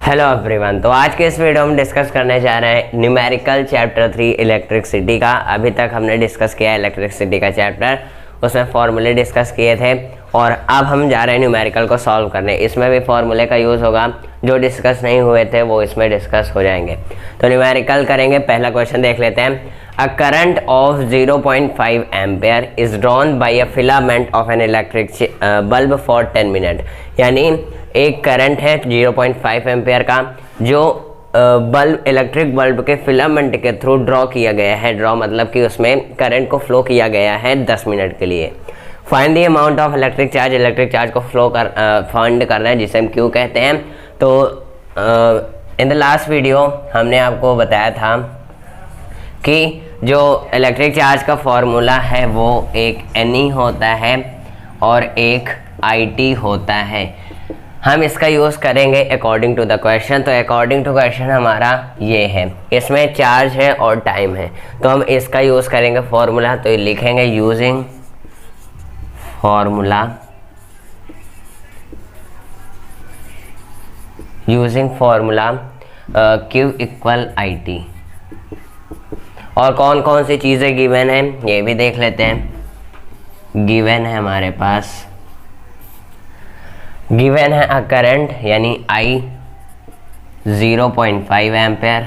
Hello everyone. तो आज के इस वीडियो में डिस्कस करने जा रहे हैं न्यूमेरिकल चैप्टर 3 इलेक्ट्रिसिटी का। अभी तक हमने डिस्कस किया इलेक्ट्रिसिटी का चैप्टर, उसमें फॉर्मूले डिस्कस किए थे और अब हम जा रहे हैं न्यूमेरिकल को सॉल्व करने। इसमें भी फॉर्मूले का यूज़ होगा, जो डिस्कस नहीं हुए थे वो इसमें डिस्कस हो जाएंगे। तो न्यूमेरिकल करेंगे। पहला क्वेश्चन देख लेते हैं। A current of 0.5 ampere is drawn by a filament of an electric bulb for 10 minute. यानी एक करंट है 0.5 एम्पेयर का, जो बल्ब इलेक्ट्रिक बल्ब के फिलामेंट के थ्रू ड्रॉ किया गया है। ड्रॉ मतलब कि उसमें करंट को फ्लो किया गया है 10 मिनट के लिए। Find the amount of electric charge को फ्लो फाइंड करना है, जिसे हम क्यू कहते हैं। तो इन द लास्ट वीडियो हमने आपको बताया था कि जो इलेक्ट्रिक चार्ज का फॉर्मूला है वो एक NE होता है और एक IT होता है। हम इसका यूज़ करेंगे अकॉर्डिंग टू द क्वेश्चन। तो अकॉर्डिंग टू क्वेश्चन हमारा ये है, इसमें चार्ज है और टाइम है, तो हम इसका यूज़ करेंगे फॉर्मूला। तो लिखेंगे using formula Q equal IT। और कौन कौन सी चीज़ें गिवन है ये भी देख लेते हैं। गिवन है हमारे पास, गिवन है अ करंट यानी I 0.5 एम्पेयर,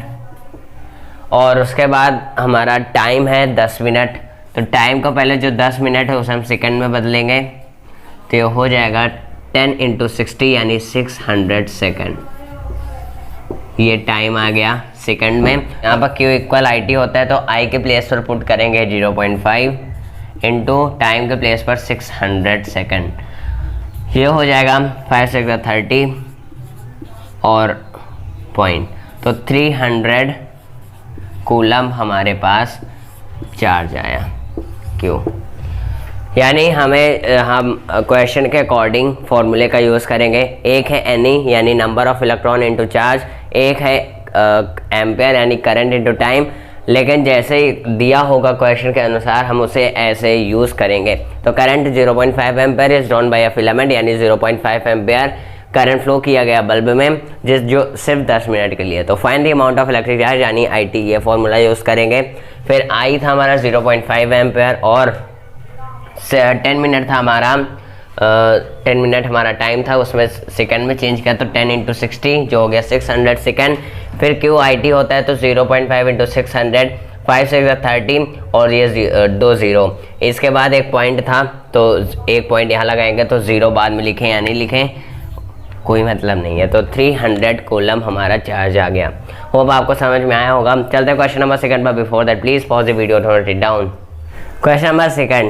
और उसके बाद हमारा टाइम है 10 मिनट। तो टाइम को पहले जो 10 मिनट है उसे हम सेकंड में बदलेंगे, तो ये हो जाएगा 10 × 60 यानी 600 सेकंड। ये टाइम आ गया सेकंड में। यहाँ पर Q इक्वल IT होता है, तो I के प्लेस पर पुट करेंगे 0.5 इंटू टाइम के प्लेस पर 600 सेकंड। ये हो जाएगा 5 × 6 = 30 और पॉइंट, तो 300 कूलम हमारे पास चार्ज आया क्यों। यानी हम क्वेश्चन के अकॉर्डिंग फॉर्मूले का यूज़ करेंगे। एक है NE यानी number of electron into charge, एक है एम्पेयर यानी करंट इनटू टाइम। लेकिन जैसे ही दिया होगा क्वेश्चन के अनुसार हम उसे ऐसे यूज़ करेंगे। तो current 0.5 ampere is drawn by a filament, यानी 0.5 एम्पेयर करंट फ्लो किया गया बल्ब में जो सिर्फ 10 मिनट के लिए। तो find the amount of electric charge यानी IT, ये फॉर्मूला यूज़ करेंगे। फिर I था हमारा 0.5 एम्पेयर और 10 मिनट था हमारा 10 मिनट हमारा टाइम था, उसमें सेकंड में चेंज किया तो 10 × 60 जो हो गया 600 सेकंड। फिर Q IT होता है तो 0.5 × 600, 5 × 6 = 30 और ये 2 0। इसके बाद एक पॉइंट था, तो एक पॉइंट यहाँ लगाएंगे तो 0 बाद में लिखें या नहीं लिखें कोई मतलब नहीं है। तो 300 कूलम हमारा चार्ज आ गया। होप आपको समझ में आया होगा। चलते हैं क्वेश्चन नंबर सेकंड पर। Before that please pause the video, note it down. Question number 2.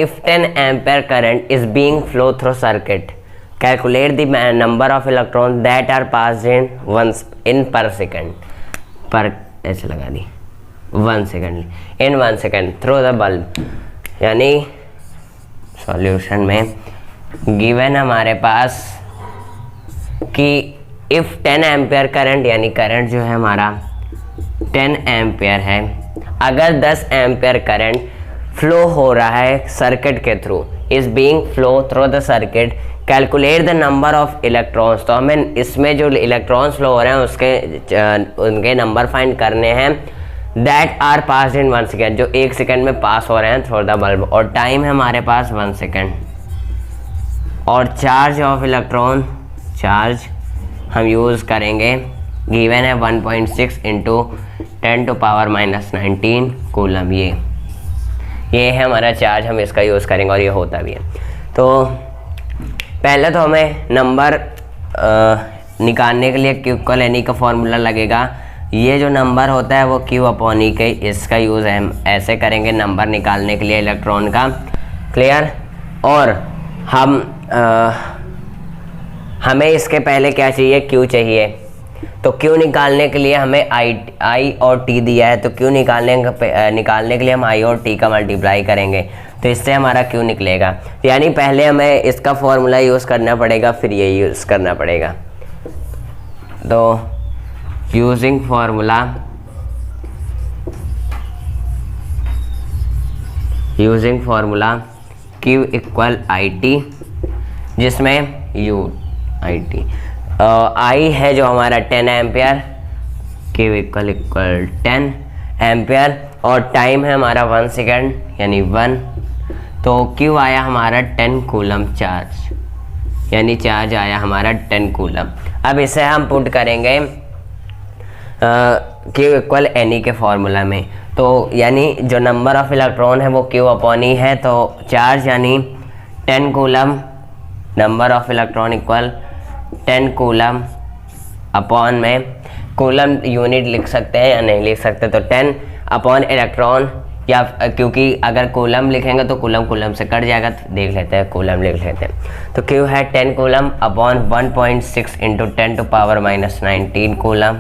If 10 ampere current is being flow through circuit, calculate the number of electrons that are passed in per second. पर ऐसे लगा दी 1 second in 1 second through the bulb। यानी solution में given हमारे पास कि if 10 ampere current, यानी current जो है हमारा 10 एम्पेयर है, अगर 10 एम्पेयर करंट फ्लो हो रहा है सर्किट के through, is being flow through the circuit, calculate the number of electrons. तो हमें इसमें जो इलेक्ट्रॉन्स फ्लो हो रहे हैं उनके नंबर फाइंड करने हैं that are pass in 1 second, जो 1 सेकेंड में पास हो रहे हैं थ्रू द बल्ब। और टाइम है हमारे पास 1 सेकेंड। और चार्ज ऑफ इलेक्ट्रॉन, चार्ज हम यूज़ करेंगे, गिवन है 1.6 × 10⁻⁻19 कूलम। ये है हमारा चार्ज, हम इसका यूज़ करेंगे और ये होता भी है। तो पहले तो हमें नंबर निकालने के लिए Q इक्वल NE का फॉर्मूला लगेगा। ये जो नंबर होता है वो Q/E के, इसका यूज़ हम ऐसे करेंगे नंबर निकालने के लिए इलेक्ट्रॉन का। क्लियर। और हमें इसके पहले क्या चाहिए, Q चाहिए। तो Q निकालने के लिए हमें I और T दिया है, तो Q निकालने के लिए हम I और T का मल्टीप्लाई करेंगे, तो इससे हमारा Q निकलेगा। यानी पहले हमें इसका फॉर्मूला यूज़ करना पड़ेगा, फिर ये यूज़ करना पड़ेगा। तो using formula Q equal IT, जिसमें IT आई है जो हमारा 10 एम्पियर, Q इक्वल 10 एम्पियर, और टाइम है हमारा 1 सेकेंड यानी 1। तो Q आया हमारा 10 कूलम चार्ज, यानी चार्ज आया हमारा 10 कूलम। अब इसे हम पुट करेंगे Q इक्वल NE के फॉर्मूला में, तो यानी जो नंबर ऑफ इलेक्ट्रॉन है वो Q अपॉन E है, तो चार्ज यानी 10 coulomb, number of electron equal 10 coulomb upon में, कूलम यूनिट लिख सकते हैं या नहीं लिख सकते, तो 10 अपॉन इलेक्ट्रॉन, या क्योंकि अगर कूलम लिखेंगे तो कूलम कूलम से कट जाएगा, तो देख लेते हैं कूलम लिख लेते हैं। तो Q है 10 coulomb upon 1.6 into 10 to power minus 19 coulomb,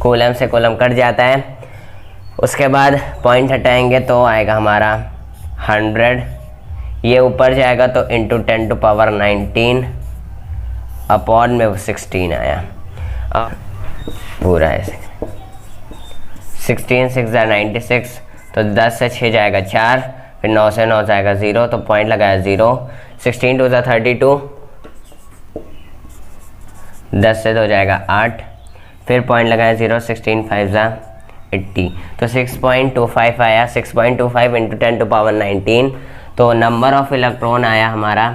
coulomb से कूलम कट जाता है। उसके बाद पॉइंट हटाएंगे तो आएगा हमारा 100, ये ऊपर जाएगा तो इंटू 10 टू पावर 19 अपॉन में 16 आया, पूरा है 16 6 96, तो 10 से 6 जाएगा 4, फिर 9 से 9 जाएगा 0, तो पॉइंट लगाया 0, 16 2 32, 10 से 2 जाएगा 8, फिर पॉइंट लगाया 0, 16 5 80, तो 6.25 आया, 6.25 इंटू 10 टू पावर 19, तो नंबर ऑफ इलेक्ट्रॉन आया हमारा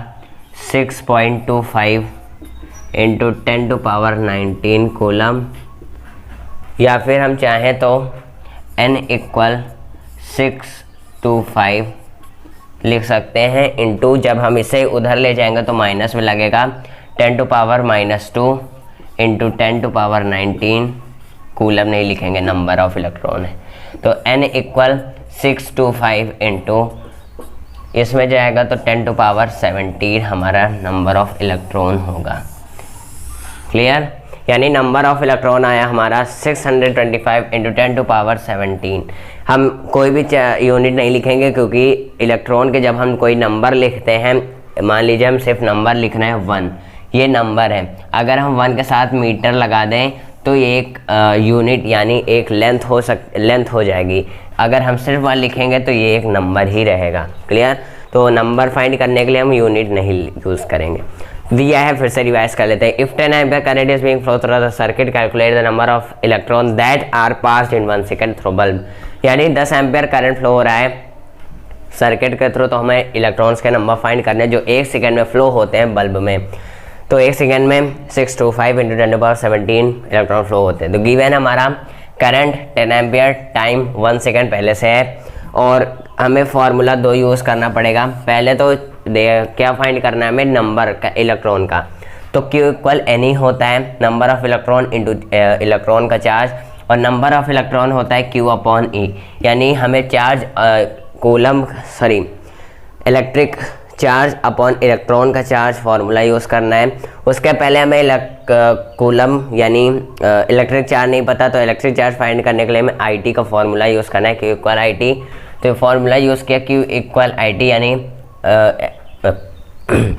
6.25 इंटू 10 टू पावर 19 कूलम, या फिर हम चाहें तो n इक्वल 625 लिख सकते हैं, इंटू जब हम इसे उधर ले जाएंगे तो माइनस में लगेगा 10 to power -2 into 10 to power 19 coulomb नहीं लिखेंगे, नंबर ऑफ इलेक्ट्रॉन है, तो n इक्वल 625 इंटू इसमें जाएगा तो 10 टू पावर 17 हमारा नंबर ऑफ इलेक्ट्रॉन होगा। क्लियर? यानी नंबर ऑफ इलेक्ट्रॉन आया हमारा 625 इंटू 10 टू पावर 17। हम कोई भी यूनिट नहीं लिखेंगे, क्योंकि इलेक्ट्रॉन के जब हम कोई नंबर लिखते हैं, मान लीजिए हम सिर्फ नंबर लिख रहे हैं 1, ये नंबर है, अगर हम 1 के साथ मीटर लगा दें तो ये एक यूनिट यानी एक लेंथ हो जाएगी। अगर हम सिर्फ 1 लिखेंगे तो ये एक नंबर ही रहेगा। क्लियर? तो नंबर फाइंड करने के लिए हम यूनिट नहीं यूज़ करेंगे। दिया है, फिर से रिवाइज कर लेते हैं। If 10 ampere current is being flow through the circuit, calculate the number of electron that are passed in 1 second through bulb. यानी 10 एम्पियर करंट फ्लो हो रहा है सर्किट के थ्रू, तो हमें इलेक्ट्रॉन्स के नंबर फाइंड करने जो 1 सेकंड में फ्लो होते हैं बल्ब में। तो 1 सेकंड में 625 into 10 to power 17 electron flow होते हैं। तो गिवन हमारा करंट 10 एम्पियर, टाइम 1 सेकंड पहले से है, और हमें फार्मूला 2 यूज़ करना पड़ेगा। पहले तो क्या फाइंड करना है हमें, नंबर का इलेक्ट्रॉन का, तो Q इक्वल NE होता है number of electron into electron का चार्ज, और नंबर ऑफ इलेक्ट्रॉन होता है Q अपॉन E। यानी हमें charge electric charge upon electron का चार्ज फार्मूला यूज़ करना है। उसके पहले हमें कूलम यानी इलेक्ट्रिक चार्ज नहीं पता, तो इलेक्ट्रिक चार्ज फाइंड करने के लिए हमें IT का फार्मूला यूज़ करना है, Q इक्वल IT। तो फार्मूला यूज़ किया Q इक्वल IT यानी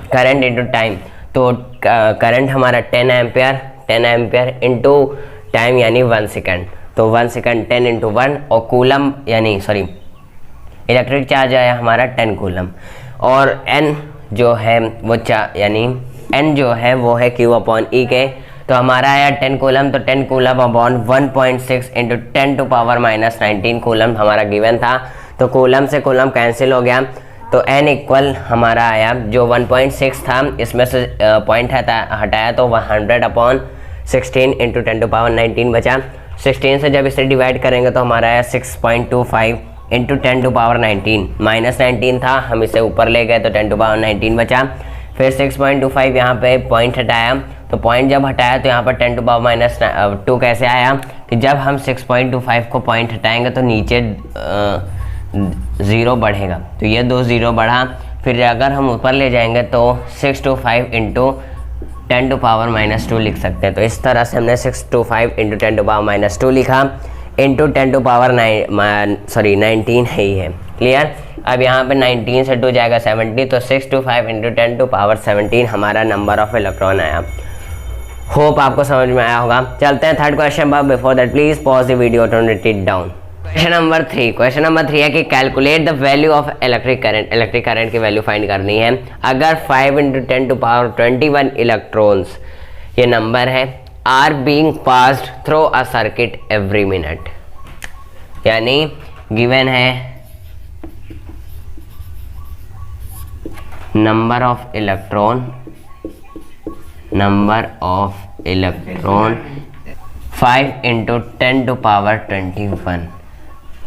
करंट इंटू टाइम। तो करंट हमारा 10 एम्पियर इंटू टाइम यानी 1 सेकंड, तो 1 सेकंड 10 इंटू 1, और कूलम यानी इलेक्ट्रिक चार्ज आया हमारा 10 कूलम, और n जो है वो यानी n जो है वो है Q अपॉन E के। तो हमारा आया 10 कूलम, तो 10 coulomb upon 1.6 into 10 to power -19 coulomb हमारा गिवन था। तो कूलम से कूलम कैंसिल हो गया, तो n इक्वल हमारा आया जो 1.6 था, इसमें से पॉइंट हटाया तो 100 अपॉन 16 इंटू 10 टू पावर 19 बचा। 16 से जब इसे डिवाइड करेंगे तो हमारा आया 6.25 इंटू 10 टू पावर 19, -19 था, हम इसे ऊपर ले गए तो 10 टू पावर 19 बचा। फिर 6.25 यहाँ पे पॉइंट हटाया, तो पॉइंट जब हटाया तो यहाँ पर 10 टू पावर -2 कैसे आया कि जब हम 6.25 को पॉइंट हटाएंगे तो नीचे 0 बढ़ेगा, तो ये 2 0 बढ़ा। फिर अगर हम ऊपर ले जाएंगे तो 625 इंटू 10 टू पावर -2 लिख सकते हैं। तो इस तरह से हमने 625 इंटू 10 टू पावर -2 लिखा, इंटू 10 टू पावर 19 ही है। क्लियर? अब यहाँ पे 19 से 2 जाएगा 70, तो 625 इंटू 10 टू पावर 17 हमारा नंबर ऑफ इलेक्ट्रॉन आया। होप आपको समझ में आया होगा। चलते हैं थर्ड क्वेश्चन पर। Before that please pause the video to note it down. Question number 3 है कि calculate the value of electric current की वैल्यू फाइंड करनी है। अगर 5 इंटू 10 टू पावर 21 इलेक्ट्रॉन्स ये नंबर है, are being passed through a circuit every minute, यानी given है नंबर ऑफ इलेक्ट्रॉन 5 × 10⁻21,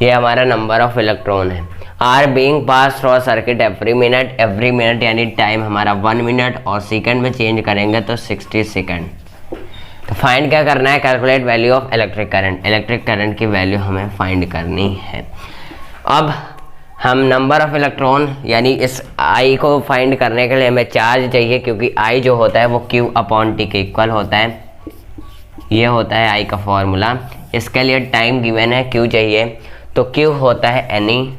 ये हमारा नंबर ऑफ इलेक्ट्रॉन है। Are being pass through circuit every minute यानी टाइम हमारा 1 मिनट और सेकंड में चेंज करेंगे तो 60 सेकंड। तो फाइंड क्या करना है, calculate value of electric current की वैल्यू हमें फाइंड करनी है। अब हम नंबर ऑफ इलेक्ट्रॉन यानी इस आई को फाइंड करने के लिए हमें चार्ज चाहिए, क्योंकि आई जो होता है वो Q/T के इक्वल होता है। ये होता है आई का फॉर्मूला। इसके लिए टाइम गिवन है, Q चाहिए, तो Q होता है any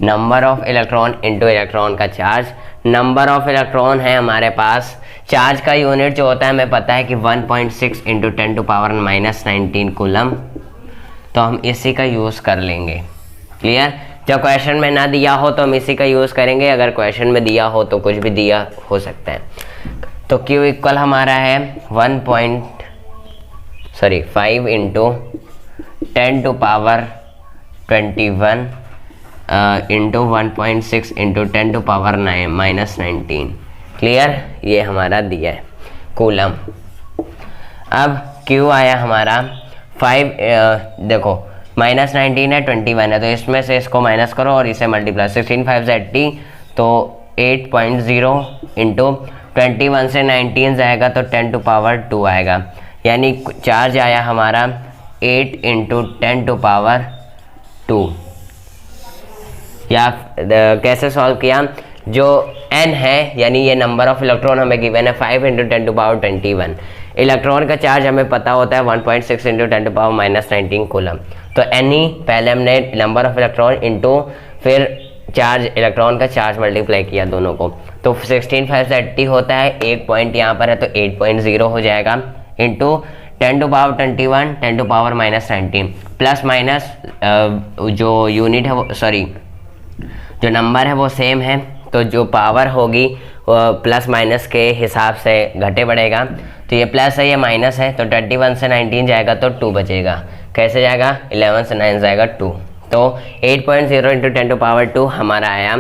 number of electron into electron का चार्ज। नंबर ऑफ इलेक्ट्रॉन है हमारे पास, चार्ज का यूनिट जो होता है हमें पता है कि 1.6 × 10⁻−19 कूलम, तो हम इसी का यूज़ कर लेंगे। क्लियर? जब क्वेश्चन में ना दिया हो तो हम इसी का यूज़ करेंगे, अगर क्वेश्चन में दिया हो तो कुछ भी दिया हो सकता है। तो Q इक्वल हमारा है 5 × 10⁻21 इंटू 1.6 × 10⁻−19। क्लियर? ये हमारा दिया है कूलम। अब Q आया हमारा 5, देखो -19 है, 21 है, तो इसमें से इसको माइनस करो और इसे मल्टीप्लाई, 16 5 80, तो 8.0 इंटू 21 से 19 जाएगा तो 10⁻2 आएगा, यानी चार्ज आया हमारा 8 × 10⁻2। या कैसे सॉल्व किया, जो n है यानी ये नंबर ऑफ इलेक्ट्रॉन हमें गिवन है 5 × 10⁻21, इलेक्ट्रॉन का चार्ज हमें पता होता है 1.6 × 10⁻−19 कूलम। तो एनी पहले हमने नंबर ऑफ इलेक्ट्रॉन इंटू फिर चार्ज, इलेक्ट्रॉन का चार्ज मल्टीप्लाई किया दोनों को, तो 16 5 80 होता है, एक पॉइंट यहाँ पर है तो 8.0 हो जाएगा, इंटू 10⁻21 10⁻−19 प्लस माइनस जो यूनिट है वो जो नंबर है वो सेम है, तो जो पावर होगी प्लस माइनस के हिसाब से घटे बढ़ेगा। तो ये प्लस है, ये माइनस है, तो 21 से 19 जाएगा तो 2 बचेगा। कैसे जाएगा? 11 से 9 जाएगा 2, तो 8.0 × 10⁻2 हमारा आया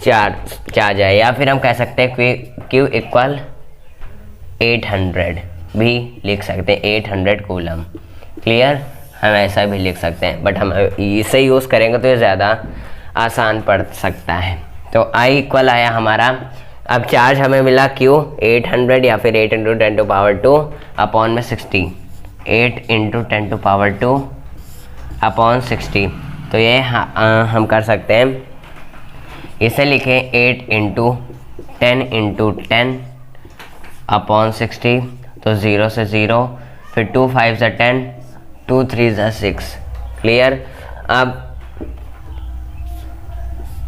चार्ज है। या फिर हम कह सकते हैं Q इक्वल 800 भी लिख सकते हैं, 800 कूलम। क्लियर? हम ऐसा भी लिख सकते हैं, बट हम इसे यूज़ करेंगे तो ये ज़्यादा आसान पड़ सकता है। तो I इक्वल आया हमारा, अब चार्ज हमें मिला Q 800 या फिर 8 × 10⁻2 अपॉन में 60, 8 × 10⁻2 अपॉन 60। तो ये हम कर सकते हैं, इसे लिखें 8 × 10 × 10 अपॉन 60, तो 0 से 0, फिर 2 5 = 10, 2 3 = 6। क्लियर? अब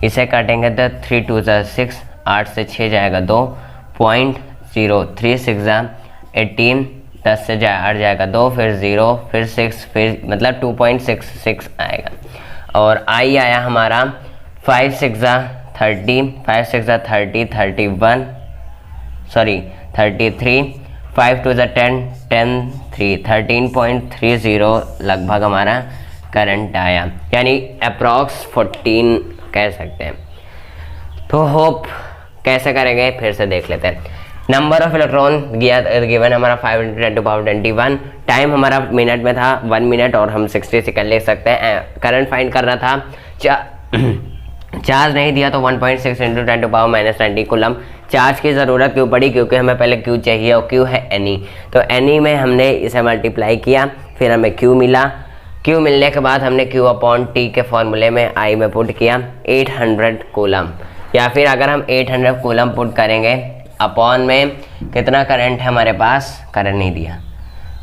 इसे काटेंगे तो 3 2 = 6, 8 से 6 जाएगा 2, 0.036 = 18, 10 से 8 जाएगा 2, फिर 0, फिर 6, फिर मतलब 2.66 आएगा। और आई आया हमारा 5 6 = 30, 5 6 = 30, 31 33, 5 2 = 10, 10 3, 13.30 लगभग हमारा करंट आया, यानी अप्रॉक्स 14 कह सकते हैं। तो होप कैसे करेंगे फिर से देख लेते हैं। नंबर ऑफ इलेक्ट्रॉन गिवन हमारा 5 × 10⁻21, टाइम हमारा मिनट में था 1 मिनट और हम 60 सेकंड ले सकते हैं। करंट फाइंड करना था, चार्ज नहीं दिया तो 1.6 × 10⁻−19 कूलम। चार्ज की ज़रूरत क्यों पड़ी? क्योंकि हमें पहले Q चाहिए और Q है एनी, तो एनी में हमने इसे मल्टीप्लाई किया, फिर हमें Q मिला। Q मिलने के बाद हमने Q/T के फॉर्मूले में I में पुट किया 800 कूलम, या फिर अगर हम 800 कूलम पुट करेंगे अपॉन में कितना करंट है हमारे पास, करंट नहीं दिया,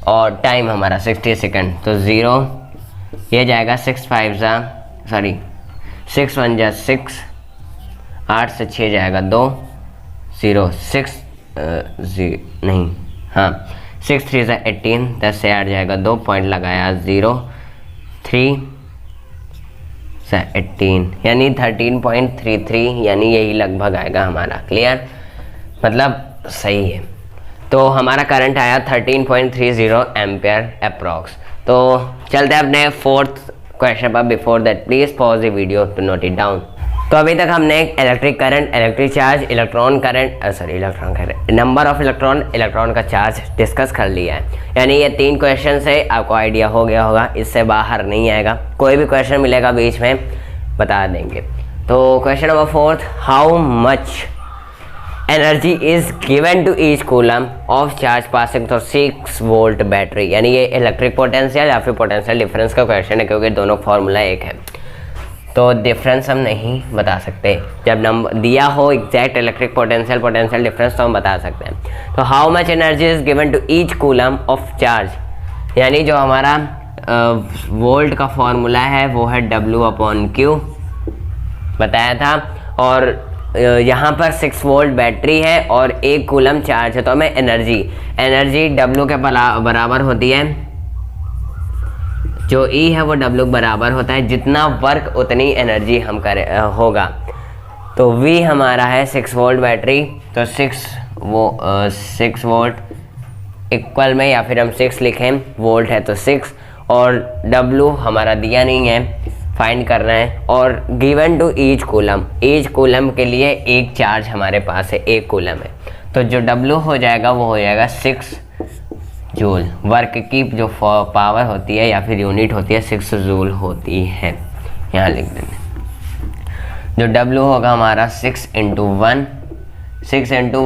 और टाइम हमारा 60 सेकंड, तो 0 ये जाएगा 6 1 = 6, 8 से 6 जाएगा 2, 0 6 नहीं हाँ 6 3 = 18, 10 से 8 जाएगा 2, पॉइंट लगाया 0 3 से 18 यानी 13.33, यानी यही लगभग आएगा हमारा। क्लियर? मतलब सही है। तो हमारा करंट आया 13.30 एम्पियर अप्रॉक्स। तो चलते हैं अपने फोर्थ क्वेश्चन पर। Before that please pause the video to note it down. तो अभी तक हमने electric current, electric charge, electron current number of electron का चार्ज डिस्कस कर लिया है। यानी ये 3 क्वेश्चन से आपको आइडिया हो गया होगा, इससे बाहर नहीं आएगा। कोई भी क्वेश्चन मिलेगा बीच में बता देंगे। तो question number 4, how much energy is given to each coulomb of charge passing through 6 volt battery. यानी ये इलेक्ट्रिक पोटेंशियल या फिर पोटेंशियल डिफरेंस का क्वेश्चन है, क्योंकि दोनों फॉर्मूला एक है, तो डिफरेंस हम नहीं बता सकते। जब नंबर दिया हो एग्जैक्ट इलेक्ट्रिक पोटेंशियल डिफरेंस तो हम बता सकते हैं। तो how much energy is given to each coulomb of charge, यानी जो हमारा वोल्ट का फॉर्मूला है वो है W/Q बताया था, और यहाँ पर 6 वोल्ट बैटरी है और 1 कूलम चार्ज है, तो हमें एनर्जी W के बराबर होती है, जो E है वो W बराबर होता है, जितना वर्क उतनी एनर्जी हम करें होगा। तो V हमारा है 6 वोल्ट बैटरी, तो 6 वोल्ट इक्वल में, या फिर हम 6 लिखें, वोल्ट है तो 6, और W हमारा दिया नहीं है, फाइंड करना है। और गिवन टू ईच कूलम के लिए एक चार्ज हमारे पास है, 1 कूलम है, तो जो W हो जाएगा वो हो जाएगा 6 जूल। वर्क की जो पावर होती है या फिर यूनिट होती है 6 जूल होती है, यहाँ लिख देंगे। जो W होगा हमारा 6 ×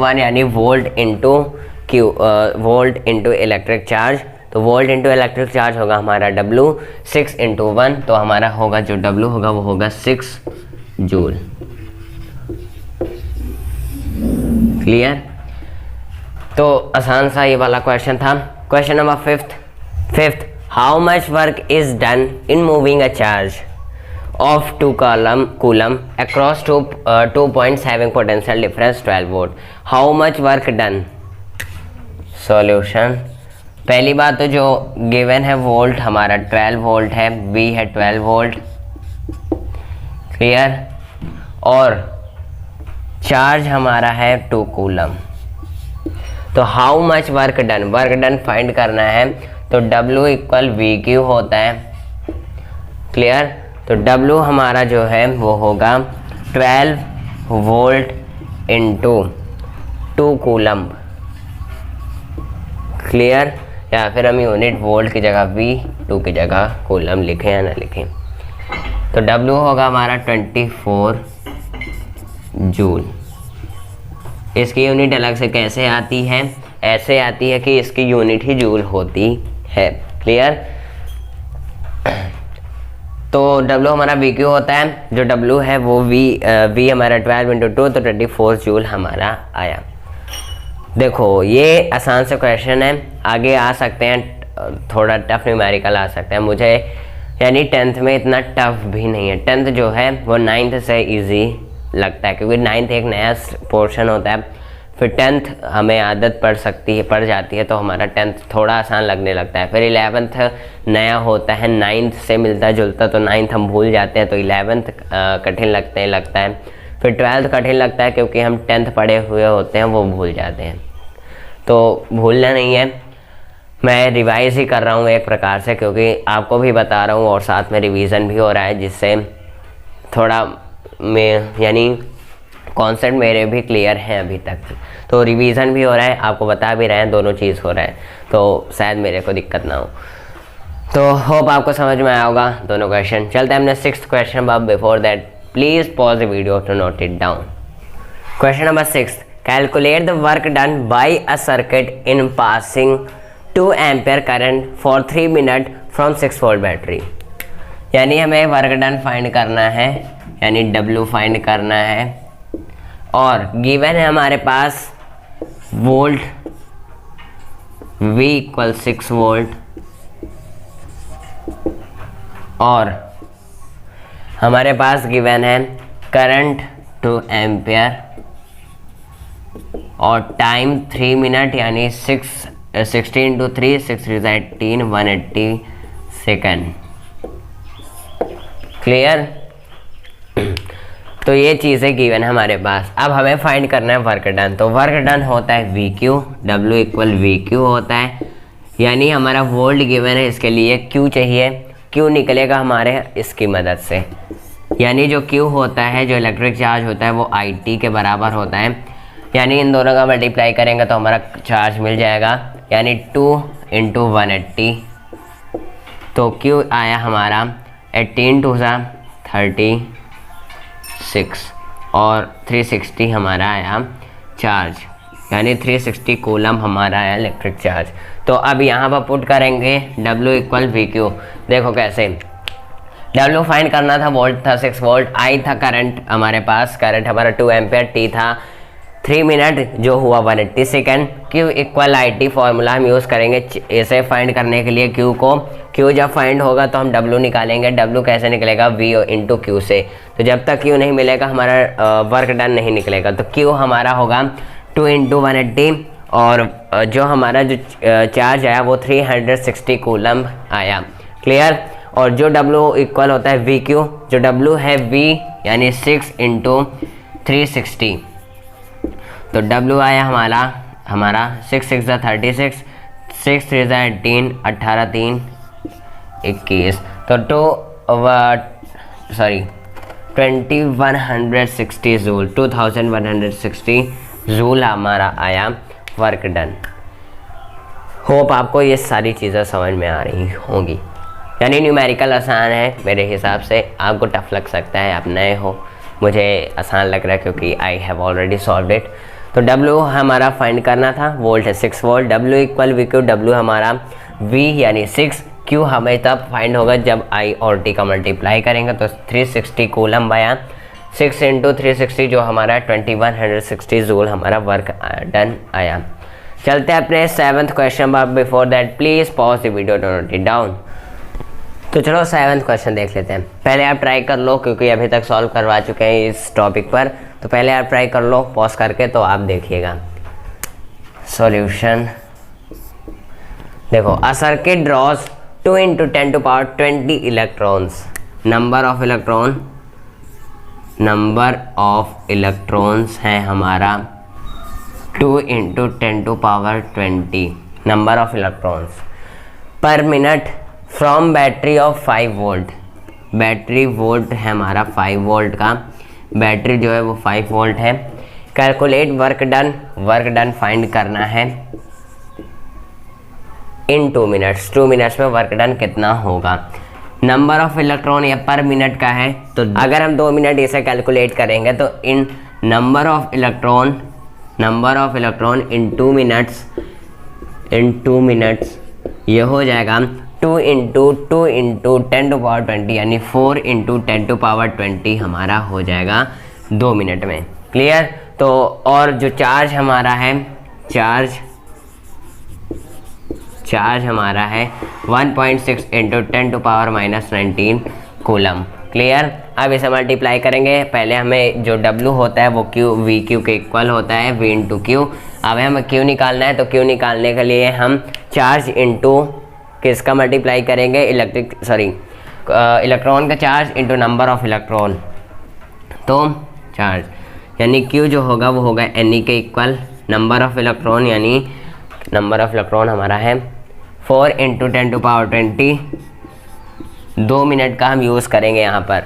1 यानी volt into Q, volt into electric charge. तो वोल्ट इंटू इलेक्ट्रिक चार्ज होगा हमारा W, 6 × 1, तो हमारा होगा जो W होगा वो होगा 6 जूल। क्लियर? तो आसान सा ये वाला क्वेश्चन था। Question number 5, how much work is done in moving a charge of 2 coulomb across 2.7 potential difference 12 volt. How much work done. Solution, पहली बात तो जो गिवन है वोल्ट हमारा 12 वोल्ट है, V है 12 वोल्ट, क्लियर, और चार्ज हमारा है 2 कूलम। तो how much work done find करना है, तो W = VQ होता है, क्लियर। तो W हमारा जो है वो होगा 12 वोल्ट इंटू 2 कूलम, क्लियर, या फिर हम यूनिट वोल्ट की जगह V, 2 की जगह कूलम लिखें या ना लिखें। तो W होगा हमारा 24 जूल। इसकी यूनिट अलग से कैसे आती है, ऐसे आती है कि इसकी यूनिट ही जूल होती है, क्लियर। तो W हमारा VQ होता है, जो W है वो V हमारा 12 × 2, तो 24 जूल हमारा आया। देखो ये आसान से क्वेश्चन है, आगे आ सकते हैं, थोड़ा टफ न्यूमेरिकल आ सकते हैं मुझे, यानी 10th में इतना टफ भी नहीं है। 10th जो है वो 9th से इजी लगता है, क्योंकि 9th एक नया पोर्शन होता है, फिर 10th हमें आदत पड़ जाती है, तो हमारा 10th थोड़ा आसान लगने लगता है। फिर 11th नया होता है, 9th से मिलता जुलता, तो 9th हम भूल जाते हैं, तो 11th कठिन लगता है। फिर 12th कठिन लगता है, क्योंकि हम 10th पढ़े हुए होते हैं, वो भूल जाते हैं। तो भूलना नहीं है, मैं रिवाइज ही कर रहा हूँ एक प्रकार से, क्योंकि आपको भी बता रहा हूँ और साथ में रिवीजन भी हो रहा है, जिससे थोड़ा यानी कॉन्सेप्ट मेरे भी क्लियर हैं अभी तक। तो रिवीजन भी हो रहा है, आपको बता भी रहे हैं, दोनों चीज़ हो रहा है, तो शायद मेरे को दिक्कत ना हो। तो होप आपको समझ में आया होगा दोनों क्वेश्चन। चलते हैं हमने 6th question, but before that please pause the video to note it down. Question number 6, calculate the work done by a circuit in passing 2 ampere current for 3 minute from 6 volt battery. यानी हमें work done find करना है, यानी W find करना है, और given है हमारे पास वोल्ट V = 6 वोल्ट, और हमारे पास गिवन है करंट 2 एम्पियर और टाइम 3 मिनट, यानी 16 × 3 6 × 18 180 सेकेंड, क्लियर। तो ये चीज़ें गिवन है हमारे पास। अब हमें फाइंड करना है वर्क डन। तो वर्क डन होता है we Q, W equal we Q होता है, यानी हमारा वोल्ट गिवन है, इसके लिए क्यू चाहिए। क्यू निकलेगा हमारे इसकी मदद से, यानी जो क्यू होता है, जो इलेक्ट्रिक चार्ज होता है वो आई टी के बराबर होता है, यानी इन दोनों का मल्टीप्लाई करेंगे तो हमारा चार्ज मिल जाएगा, यानी 2 × 180। तो क्यू आया हमारा 18 2 36 और 360 हमारा आया चार्ज, यानी 360 कूलम हमारा आया इलेक्ट्रिक चार्ज। तो अब यहाँ पर पुट करेंगे W इक्वल वी क्यू। देखो कैसे, W फाइंड करना था, वोल्ट था 6 वोल्ट, I था करंट हमारे पास, करंट हमारा 2 एम्पियर, T था 3 मिनट जो हुआ 180 second. Q equal I T formula हम यूज़ करेंगे इसे फाइंड करने के लिए। Q को, Q जब फाइंड होगा तो हम W निकालेंगे। W कैसे निकलेगा, V इंटू Q से। तो जब तक Q नहीं मिलेगा हमारा वर्क डन नहीं निकलेगा। तो Q हमारा होगा 2 × 180 और जो हमारा जो चार्ज आया वो 360 कूलम आया। क्लियर। और जो W इक्वल होता है वी क्यू, जो W है V यानी 6 × 360। तो W आया हमारा 6 6 36, 6 3 18, 18 3 21। तो 2160 जूल, 2160 जूल हमारा आया वर्क डन। होप आपको ये सारी चीज़ें समझ में आ रही होंगी। यानी न्यूमेरिकल आसान है मेरे हिसाब से, आपको टफ लग सकता है, आप नए हो, मुझे आसान लग रहा है क्योंकि I have already solved it. तो W हमारा फाइंड करना था, वोल्ट है 6 volt, W equal we Q, W हमारा V यानी 6, Q हमें तब फाइंड होगा जब I और T का मल्टीप्लाई करेंगे। तो 360 कूलम आया, 6 × 360 जो हमारा 2160 जूल हमारा वर्क डन आया। चलते हैं अपने 7th क्वेश्चन पर। Before that please pause the video to note it down. तो चलो 7th क्वेश्चन देख लेते हैं। पहले आप ट्राई कर लो क्योंकि अभी तक सॉल्व करवा चुके हैं इस टॉपिक पर, तो पहले आप ट्राई कर लो पॉज करके, तो आप देखिएगा सॉल्यूशन। देखो, a circuit draws 2 × 10⁻20 electrons. Number of electrons है हमारा 2 × 10⁻20 नंबर ऑफ इलेक्ट्रॉन्स पर minute from battery of 5 volt. Battery volt है हमारा 5 वोल्ट का, बैटरी जो है वो 5 वोल्ट है। कैलकुलेट वर्क डन फाइंड करना है इन 2 मिनट्स। 2 मिनट्स में वर्क डन कितना होगा। नंबर ऑफ इलेक्ट्रॉन या पर मिनट का है, तो अगर हम 2 मिनट इसे कैलकुलेट करेंगे तो in number of electron in 2 minutes ये हो जाएगा 2 × 10⁻20 यानी 4 × 10⁻20 हमारा हो जाएगा 2 मिनट में। क्लियर। तो और जो चार्ज हमारा है, चार्ज हमारा है 1.6 × 10⁻−19 कूलम। क्लियर। अब इसे मल्टीप्लाई करेंगे। पहले हमें जो W होता है वो वी क्यू के इक्वल होता है, V × Q। अब हमें Q निकालना है, तो Q निकालने के लिए हम चार्ज इंटू किसका मल्टीप्लाई करेंगे, इलेक्ट्रॉन का charge into number of electron. तो चार्ज यानी Q जो होगा वो होगा Ne के इक्वल नंबर ऑफ इलेक्ट्रॉन, यानी नंबर ऑफ इलेक्ट्रॉन हमारा है 4 × 10⁻20। 2 मिनट का हम यूज़ करेंगे यहाँ पर।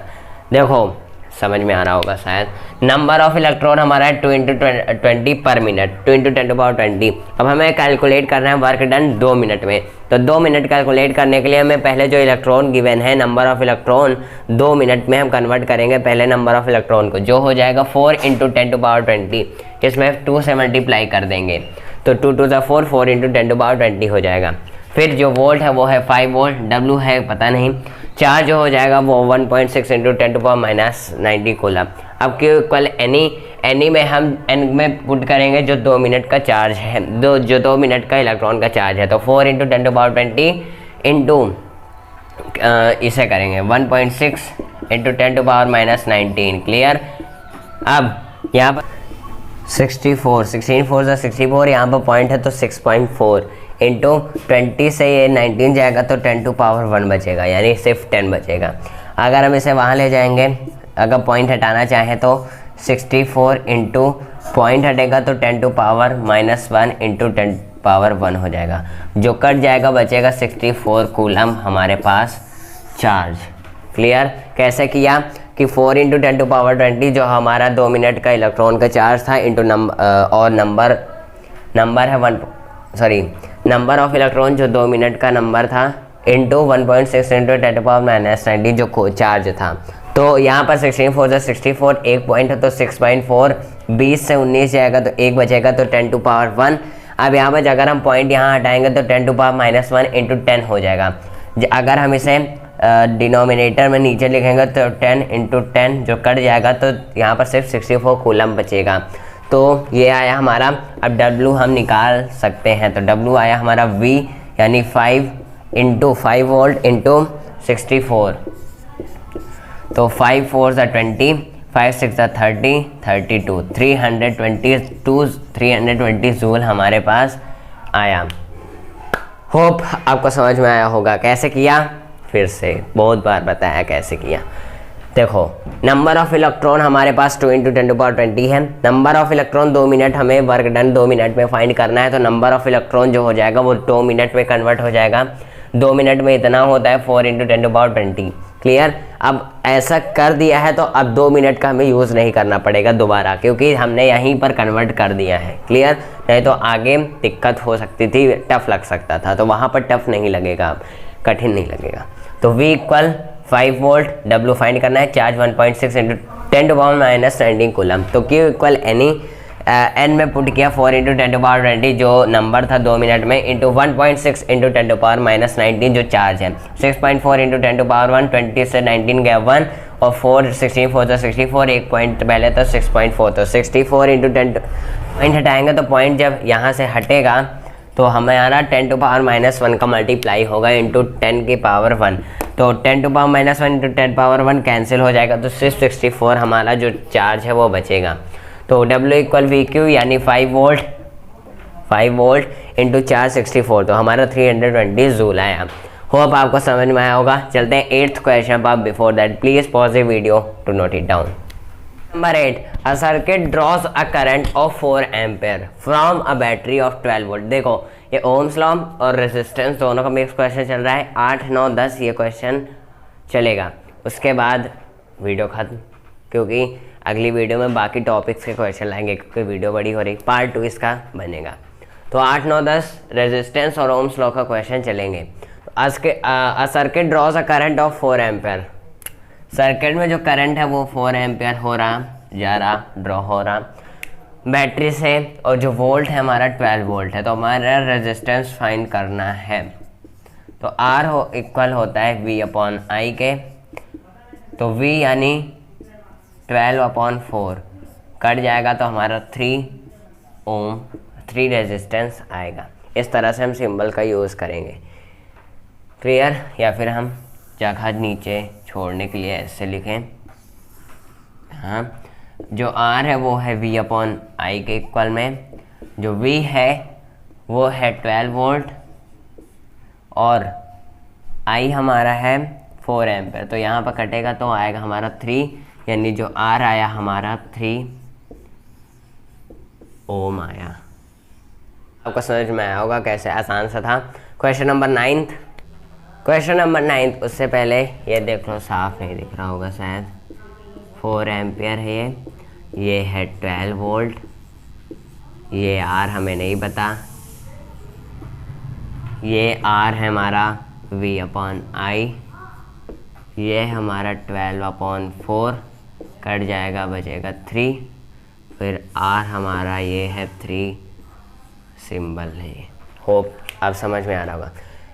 देखो समझ में आ रहा होगा शायद। नंबर ऑफ इलेक्ट्रॉन हमारा है 2 × 20 पर मिनट, 2 × 10⁻20। अब हमें कैलकुलेट करना है वर्क डन 2 मिनट में। तो 2 मिनट कैलकुलेट करने के लिए हमें पहले जो इलेक्ट्रॉन गिवन है, नंबर ऑफ इलेक्ट्रॉन 2 मिनट में हम कन्वर्ट करेंगे पहले नंबर ऑफ इलेक्ट्रॉन को, जो हो जाएगा 4 × 10⁻20। इसमें 2 से मल्टीप्लाई कर देंगे तो 2 2 = 4, 4 × 10⁻20 हो जाएगा। फिर जो वोल्ट है वो है 5 वोल्ट, W है पता नहीं। चार्ज जो हो जाएगा वो 1.6 × 10⁻−90 कूलम। अब Q इक्वल Ni में हम N में पुट करेंगे जो 2 मिनट का चार्ज है, जो 2 मिनट का इलेक्ट्रॉन का चार्ज है। तो 4 × 10⁻20 इंटू इसे करेंगे 1.6 × 10⁻−19। क्लियर। अब यहाँ पर 64, 16 4 = 64, यहाँ पर पॉइंट है तो 6.4 इंटू 20 से ये 19 जाएगा तो 10⁻1 बचेगा, यानी सिर्फ 10 बचेगा। अगर हम इसे वहाँ ले जाएंगे अगर पॉइंट हटाना चाहें तो 64 इंटू पॉइंट हटेगा तो 10 टू पावर -1 इंटू 10 पावर 1 हो जाएगा, जो कट जाएगा बचेगा 64 कूलम हमारे पास चार्ज। क्लियर? कैसे किया कि 4 इंटू 10 टू पावर 20 जो हमारा 2 मिनट का इलेक्ट्रॉन का चार्ज था into number number of electron जो 2 मिनट का नंबर था इंटू 1.6 इंटू 10 टू पावर -90 जो चार्ज था। तो यहाँ पर 64 से 64 एक पॉइंट है तो 6.4, 20 से 19 जाएगा तो 1 बचेगा तो 10 टू पावर 1। अब यहाँ पर अगर हम पॉइंट यहाँ हटाएंगे तो 10 टू पावर -1 इंटू 10 हो जाएगा। अगर हम इसे डिनोमिनेटर में नीचे लिखेंगे तो 10 इंटू 10 जो कट जाएगा तो यहाँ पर सिर्फ 64 कूलम बचेगा। तो ये आया हमारा। अब W हम निकाल सकते हैं, तो W आया हमारा V यानी 5 वोल्ट इंटू 64। तो 5 4 20, 5 6 30, 32, 320 जूल हमारे पास आया। होप आपको समझ में आया होगा कैसे किया। फिर से बहुत बार बताया कैसे किया। देखो नंबर ऑफ इलेक्ट्रॉन हमारे पास 2 इंटू 10 टू पावर 20 है। नंबर ऑफ इलेक्ट्रॉन 2 मिनट, हमें वर्क डन 2 मिनट में फाइंड करना है, तो नंबर ऑफ इलेक्ट्रॉन जो हो जाएगा वो 2 मिनट में कन्वर्ट हो जाएगा। 2 मिनट में इतना होता है 4 इंटू 10 टू पावर 20। क्लियर? अब ऐसा कर दिया है तो अब 2 मिनट का हमें यूज़ नहीं करना पड़ेगा दोबारा, क्योंकि हमने यहीं पर कन्वर्ट कर दिया है। क्लियर? नहीं तो आगे दिक्कत हो सकती थी, टफ लग सकता था, तो वहाँ पर टफ नहीं लगेगा, कठिन नहीं लगेगा। तो V equal 5 volt, W find करना है, charge 1.6 into 10 to power -19 coulomb. तो Q इक्वल N में पुट किया 4 इंटू 10 टू पावर 20 जो नंबर था 2 मिनट में इंटू 1.6 इंटू 10 टू पावर -19 जो चार्ज है। 6.4 इंटू 10 टू पावर 1, 20 से 19 गया 1 और 4 64 तो 64, एक पॉइंट पहले तो 6.4 तो 64 इंटू 10 पॉइंट हटाएंगे तो पॉइंट जब यहाँ से हटेगा तो हमारा 10 टू पावर -1 का मल्टीप्लाई होगा इंटू 10 की पावर 1। तो 10 to power -1 into 10 power 1 cancel हो जाएगा, तो सिर्फ 64 हमारा जो चार्ज है वो बचेगा। तो W इक्वल VQ यानी 5 वोल्ट इंटू चार्ज 64, तो हमारा 320 जूल आया। होप आपको समझ में आया होगा। चलते हैं 8th क्वेश्चन पर। Before that please pause the video to note it down. Number 8, a circuit draws a current of 4 ampere from a battery of 12 volt। देखो ये ओम्स लॉ और रेजिस्टेंस दोनों का मिक्स क्वेश्चन चल रहा है। 8, 9, 10 ये क्वेश्चन चलेगा, उसके बाद वीडियो खत्म, क्योंकि अगली वीडियो में बाकी टॉपिक्स के क्वेश्चन लाएंगे, क्योंकि वीडियो बड़ी हो रही। पार्ट 2 इसका बनेगा। तो 8, 9, 10 रेजिस्टेंस और ओम्स लॉ का क्वेश्चन चलेंगे। आज के circuit draws a current of 4 ampere. Circuit में जो करंट है वो 4 एम्पियर ड्रॉ हो रहा बैटरी से, और जो वोल्ट है हमारा 12 वोल्ट है। तो हमारा रेजिस्टेंस फाइंड करना है। तो R इक्वल होता है V/I के। तो V यानी 12/4 कट जाएगा तो हमारा 3 ओम 3 रेजिस्टेंस आएगा। इस तरह से हम सिंबल का यूज़ करेंगे। क्लियर? या फिर हम जगह नीचे छोड़ने के लिए ऐसे लिखें। हाँ, जो R है वो है V/I के इक्वल में, जो V है वो है 12 वोल्ट और I हमारा है 4 एम्पेयर। तो यहाँ पर कटेगा तो आएगा हमारा 3, यानी जो R आया हमारा 3 ओम आया। आपको समझ में आया होगा कैसे, आसान सा था। क्वेश्चन नंबर 9, उससे पहले ये देख लो, साफ नहीं दिख रहा होगा शायद। 4 एम्पियर है ये है 12 वोल्ट, ये R हमें नहीं पता, ये R है हमारा V/I, ये हमारा 12/4 कट जाएगा बचेगा 3, फिर R हमारा ये है 3 सिंबल है। होप आप समझ में आ रहा होगा।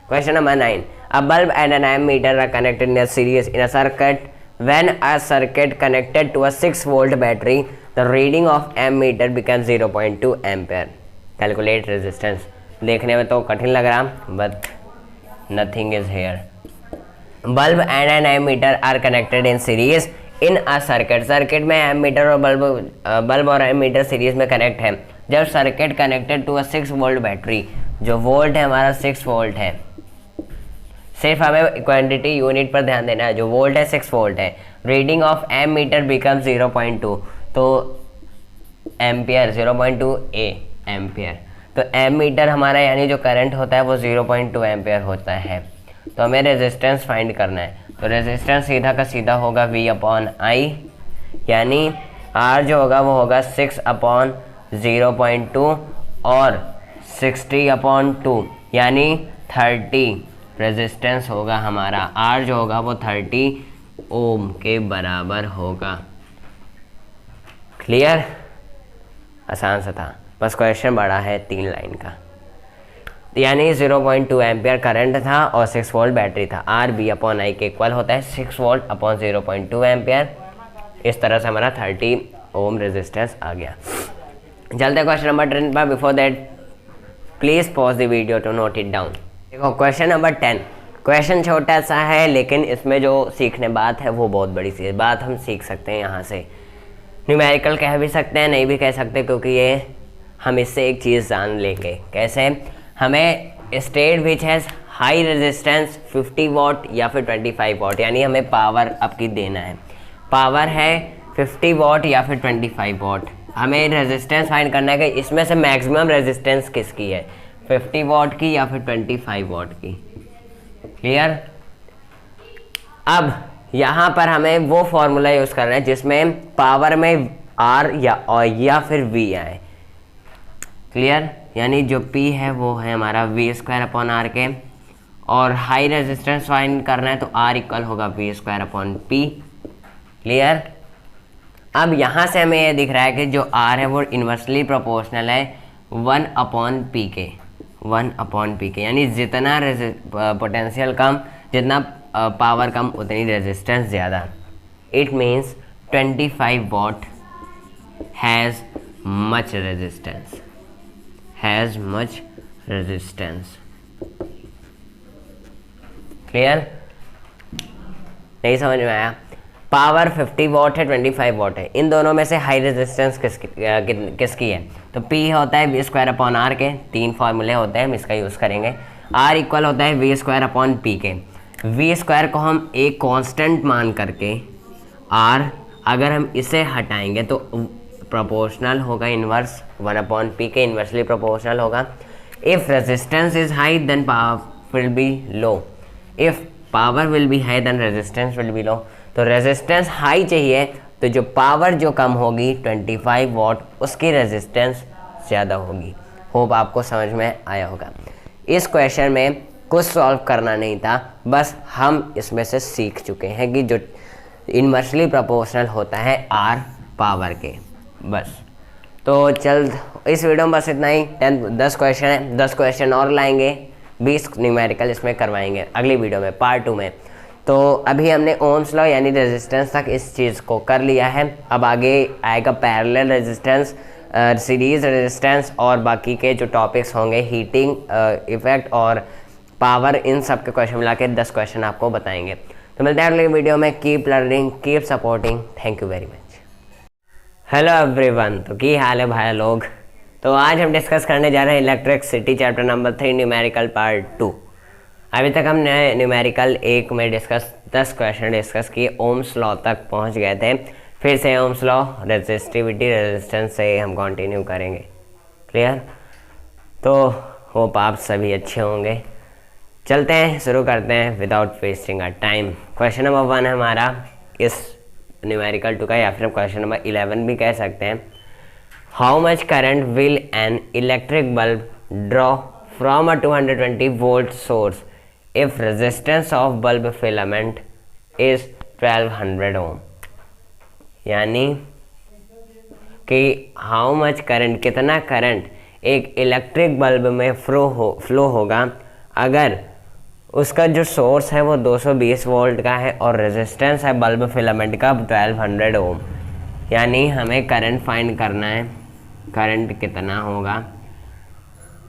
Question number 9. A bulb and an ammeter are connected in a series in a circuit. When a circuit connected to a 6 volt battery, the reading of ammeter becomes 0.2 ampere. Calculate resistance. देखने में तो कठिन लग रहा, but nothing is here. Bulb and an ammeter are connected in series in a circuit. Circuit में ammeter और bulb और ammeter series में कनेक्ट है। जब circuit connected to a 6 volt battery, जो वोल्ट है हमारा 6 वोल्ट है, सिर्फ हमें क्वांटिटी यूनिट पर ध्यान देना है। जो वोल्ट है 6 वोल्ट है। Reading of ammeter become 0.2, तो एम्पियर 0.2 एम्पियर, तो एम मीटर हमारा यानी जो करंट होता है वो 0.2 एम्पियर होता है। तो हमें रेजिस्टेंस फाइंड करना है, तो रेजिस्टेंस सीधा का सीधा होगा V/I, यानी R जो होगा वो होगा 6/0.2 और 60/2 यानी 30 रेजिस्टेंस होगा हमारा। R जो होगा वो 30 ओम के बराबर होगा। क्लियर? आसान सा था, बस क्वेश्चन बड़ा है 3 लाइन का। यानी 0.2 एम्पियर करंट था और 6 वोल्ट बैटरी था। R V/I के इक्वल होता है 6 वोल्ट अपॉन 0.2 एम्पियर। इस तरह से हमारा 30 ओम रेजिस्टेंस आ गया। चलते क्वेश्चन नंबर 10 पर। Before that please pause the video to note it down. देखो क्वेश्चन नंबर 10, क्वेश्चन छोटा सा है लेकिन इसमें जो सीखने बात है वो बहुत बड़ी सी बात हम सीख सकते हैं यहाँ से। न्यूमेरिकल कह भी सकते हैं, नहीं भी कह सकते, क्योंकि ये हम इससे एक चीज़ जान लेंगे। कैसे? हमें state which has high resistance 50 what या फिर 25 वॉट, यानी हमें पावर आपकी देना है। पावर है 50 वॉट या फिर 25 वॉट। हमें रेजिस्टेंस फाइंड करना है कि इसमें से मैक्सिमम रेजिस्टेंस किसकी है, 50 वॉट की या फिर 25 वॉट की। क्लियर? अब यहाँ पर हमें वो फॉर्मूला यूज़ करना है जिसमें पावर में R या फिर V आए। क्लियर? यानी जो P है वो है हमारा V²/R के, और हाई रेजिस्टेंस फाइंड करना है तो R इक्वल होगा V²/P। क्लियर? अब यहाँ से हमें ये दिख रहा है कि जो R है वो इन्वर्सली प्रोपोर्शनल है 1/P के, 1/P के, यानी जितना पोटेंशियल कम, जितना पावर कम, उतनी रेजिस्टेंस ज़्यादा। It means 25 what has much resistance, has much resistance. Clear? नहीं समझ में आया? पावर 50 वॉट है, 25 वॉट है, इन दोनों में से हाई रेजिस्टेंस किसकी है? तो P होता है V²/R के। 3 फार्मूले होते हैं, हम इसका यूज़ करेंगे। R इक्वल होता है V²/P के। V² को हम एक कांस्टेंट मान करके R, अगर हम इसे हटाएंगे तो प्रोपोर्शनल होगा इन्वर्स 1/P के, इन्वर्सली प्रोपोर्शनल होगा। If resistance is high then power will be low, if power will be high then resistance will be low. तो रेजिस्टेंस हाई चाहिए, तो जो पावर जो कम होगी 25 वॉट, उसकी रेजिस्टेंस ज़्यादा होगी। होप आपको समझ में आया होगा। इस क्वेश्चन में कुछ सॉल्व करना नहीं था, बस हम इसमें से सीख चुके हैं कि जो इन्वर्सली प्रोपोर्शनल होता है R पावर के। बस तो चल इस वीडियो में बस इतना ही। 10 क्वेश्चन है, 10 क्वेश्चन और लाएंगे, 20 न्यूमेरिकल इसमें करवाएंगे अगली वीडियो में, पार्ट 2 में। तो अभी हमने ओम्स लॉ यानी रेजिस्टेंस तक इस चीज़ को कर लिया है। अब आगे आएगा पैरेलल रेजिस्टेंस, सीरीज रेजिस्टेंस, और बाकी के जो टॉपिक्स होंगे हीटिंग इफेक्ट और पावर, इन सब के क्वेश्चन मिला के 10 क्वेश्चन आपको बताएंगे। तो मिलते हैं अगले वीडियो में। Keep learning, keep supporting, thank you very much. Hello everyone, तो की हाल है भाई लोग। तो आज हम डिस्कस करने जा रहे हैं electricity chapter number 3 numerical part 2। अभी तक हमने न्यूमेरिकल 1 में 10 क्वेश्चन डिस्कस किए, ओम्स लॉ तक पहुंच गए थे। फिर से ओम्स लॉ, रेजिस्टिविटी, रेजिस्टेंस से हम कंटिन्यू करेंगे। क्लियर? तो होप आप सभी अच्छे होंगे। चलते हैं, शुरू करते हैं without wasting a time. Question number 1 है हमारा इस न्यूमेरिकल 2 का, या फिर क्वेश्चन नंबर 11 भी कह सकते हैं। How much current will an electric bulb draw from a 220 volt source if resistance of bulb filament is 1200 ओम। यानी कि हाउ मच करंट, कितना करंट एक इलेक्ट्रिक बल्ब में फ्लो होगा अगर उसका जो सोर्स है वो 220 वोल्ट का है और रेजिस्टेंस है बल्ब फिलामेंट का 1200 ओम। यानी हमें करंट फाइंड करना है, करंट कितना होगा।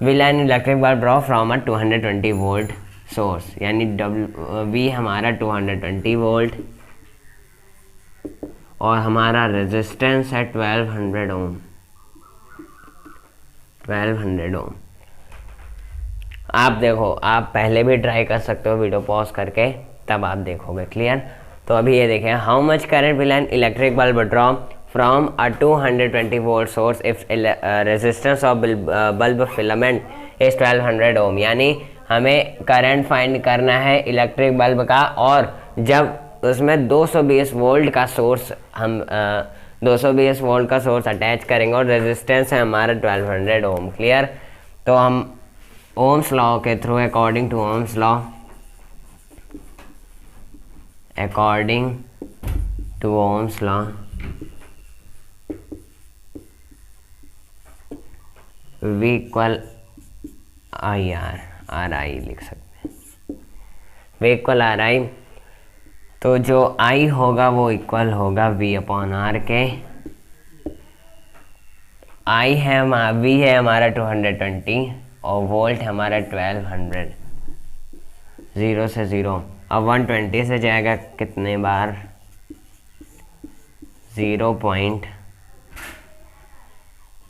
Will an electric bulb draw from a 220 volt source, यानी V हमारा 220 वोल्ट और हमारा रेजिस्टेंस है 1200 ओम, 1200 ओम। आप देखो, आप पहले भी ट्राई कर सकते हो वीडियो पॉज करके, तब आप देखोगे। क्लियर? तो अभी ये देखें, how much current will an electric bulb draw from a 220 volt source if resistance of bulb filament is 1200 ओम। यानी हमें करंट फाइंड करना है इलेक्ट्रिक बल्ब का, और जब उसमें 220 वोल्ट का सोर्स हम 220 वोल्ट का सोर्स अटैच करेंगे और रेजिस्टेंस है हमारा 1200 ओम। क्लियर? तो हम ओम्स लॉ के थ्रू, according to Ohm's law, according to Ohm's law, V equal I R I लिख सकते हैं। V इक्वल आर आई, तो जो I होगा वो इक्वल होगा V अपॉन आर के। I है V है हमारा 220 और वोल्ट हमारा 1200, 0 से 0। अब 120 से जाएगा कितने बार? 0 पॉइंट,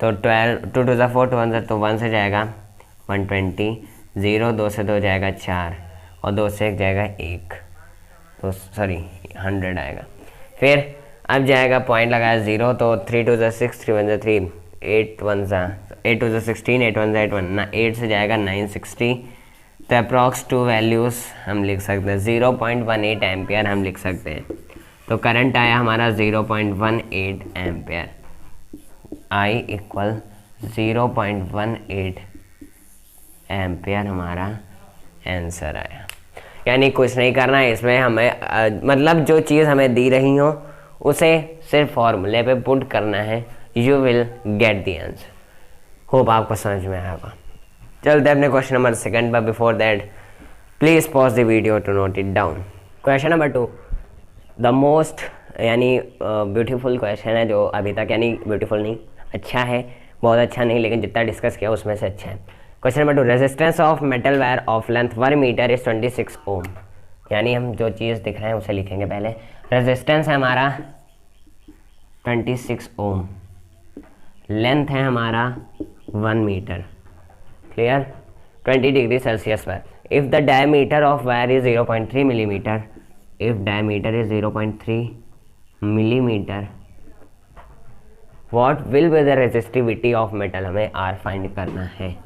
तो 12, 2 to the 4 2 1 तो 1 से जाएगा 120, 0 2 से 2 जाएगा 4 और 2 से 1 जाएगा 1, तो सॉरी 100 आएगा। फिर अब जाएगा पॉइंट लगाया 0, तो 3 to the 6 3 1 3, 8 1 8 to the 16, 8 1 8 1 ना, 8 से जाएगा 960। तो अप्रॉक्स 2 वैल्यूज़ हम लिख सकते हैं, 0.18 एम्पियर हम लिख सकते हैं। तो करंट आया हमारा 0.18 एम्पियर। I इक्वल 0.18 एम्पियर हमारा आंसर आया। यानी कुछ नहीं करना है इसमें, हमें मतलब जो चीज़ हमें दी रही हो उसे सिर्फ फॉर्मूले पे पुट करना है, you will get the answer. Hope आपको समझ में आएगा। चलते हैं अपने क्वेश्चन नंबर 2 पर। Before that please pause the video to note it down. Question number 2 the most यानी ब्यूटीफुल क्वेश्चन है जो अभी तक, यानी ब्यूटीफुल नहीं, अच्छा है, बहुत अच्छा नहीं, लेकिन जितना डिस्कस किया उसमें से अच्छा है। Question number 2 resistance of metal wire of length 1 metre is 26 ohm. यानी हम जो चीज़ दिख रहे हैं उसे लिखेंगे पहले। रेजिस्टेंस है हमारा 26 ओम, लेंथ है हमारा 1 मीटर। क्लियर? 20 डिग्री सेल्सियस पर। If the diameter of wire is 0.3 millimetre, if diameter is 0.3 millimetre, what will be the resistivity of metal. हमें R फाइंड करना है,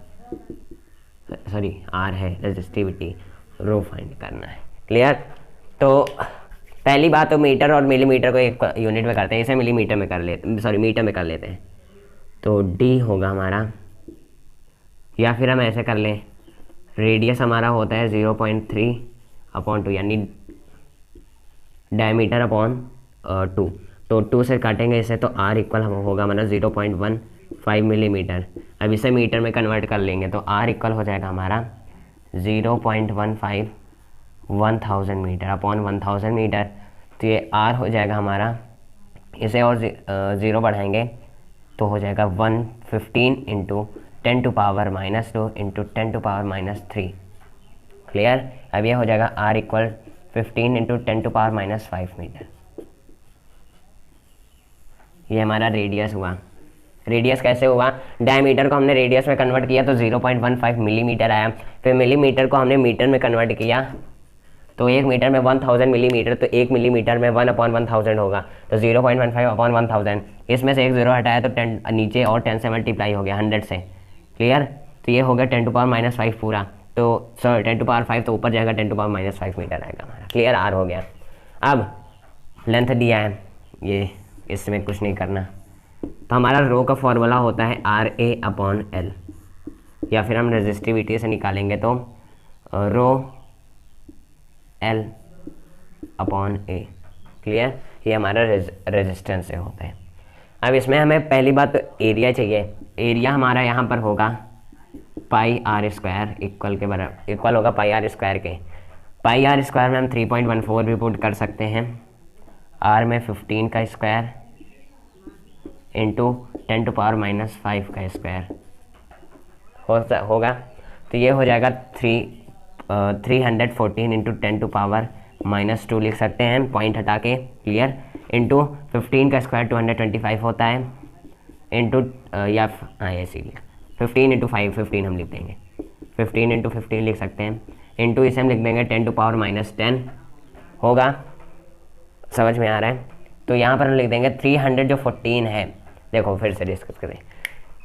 सॉरी R है रेजिस्टिविटी, रो फाइंड करना है। क्लियर? तो पहली बात तो मीटर और मिलीमीटर को एक यूनिट में करते हैं, इसे मिलीमीटर में कर लेते, सॉरी मीटर में कर लेते हैं। तो D होगा हमारा, या फिर हम ऐसे कर लें, रेडियस हमारा होता है 0.3/2 यानी डायमीटर अपॉन 2, तो 2 से काटेंगे इसे, तो R इक्वल होगा हमारा 0.15 मिलीमीटर। अब इसे मीटर में कन्वर्ट कर लेंगे तो R इक्वल हो जाएगा हमारा 0.15 1000 मीटर अपॉन 1000 मीटर। तो ये R हो जाएगा हमारा, इसे और 0 बढ़ाएंगे तो हो जाएगा 115 into 10 to power -2 into 10 to power -3। Clear? अब ये हो जाएगा R equal 15 into 10 to power -5 metre. ये हमारा रेडियस हुआ। रेडियस कैसे हुआ? डायमीटर को हमने रेडियस में कन्वर्ट किया तो 0.15 मिलीमीटर आया। फिर मिलीमीटर को हमने मीटर में कन्वर्ट किया तो 1 मीटर में 1000 मिलीमीटर, तो 1 मिलीमीटर में 1/1000 होगा, तो 0.15/1000। इसमें से एक 0 हटाया तो 10 नीचे और 10 से मल्टीप्लाई हो गया 100 से। क्लियर? तो ये हो गया 10 टू पावर -5 पूरा, तो सॉरी 10 टू पावर 5 तो ऊपर जाएगा 10 टू पावर -5 मीटर आएगा हमारा। क्लियर? R हो गया। अब लेंथ दिया है, ये इसमें कुछ नहीं करना, तो हमारा रो का फॉर्मूला होता है RA/L, या फिर हम रेजिस्टिविटी से निकालेंगे तो रो L/A। क्लियर? ये हमारा रेजिस्टेंस से होता है। अब इसमें हमें पहली बात तो एरिया चाहिए। एरिया हमारा यहाँ पर होगा πr² इक्वल के बराबर, इक्वल होगा πr² के। πr² में हम 3.14 भी पुट कर सकते हैं, R में 15 का स्क्वायर इंटू 10 टू पावर -5 का स्क्वायर होगा, तो ये हो जाएगा 314 इंटू 10 टू पावर -2 लिख सकते हैं पॉइंट हटा के। क्लियर? इंटू 15 का स्क्वायर 225 होता है, इंटू या हाँ ऐसे ही 15 इंटू 5 15 हम लिख देंगे। 15 इंटू 15 लिख सकते हैं, इंटू इसे हम लिख देंगे 10 टू पावर -10 होगा, समझ में आ रहा है। तो यहाँ पर हम लिख देंगे 300 जो 14 है, देखो फिर से डिस्कस करें,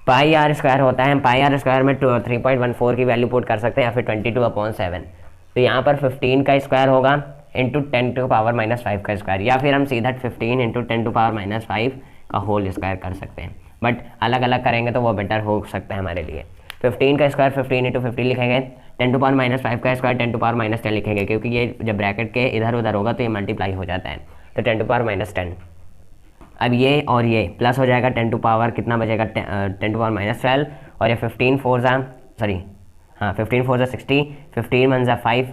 पाई आर स्क्वायर होता है, हम पाई आर स्क्वायर में 3.14 की वैल्यू पुट कर सकते हैं या फिर 22/7। तो यहाँ पर 15 का स्क्वायर होगा इंटू 10 टू पावर -5 का स्क्वायर, या फिर हम सीधा 15 इंटू 10 टू पावर -5 का होल स्क्वायर कर सकते हैं, बट अलग अलग करेंगे तो वो बेटर हो सकता है हमारे लिए। 15 का स्क्वायर 15 इंटू 15 लिखेंगे, 10 टू पावर -5 का स्क्वायर 10 टू पावर -10 लिखेंगे, क्योंकि ये जब ब्रैकेट के इधर उधर होगा तो ये मल्टीप्लाई हो जाता है, तो 10 टू पावर -10। अब ये और ये प्लस हो जाएगा, 10 टू पावर कितना बचेगा 10 टू पावर -12, और ये 15 4 ज़ा 60, 15 1 ज़ा 5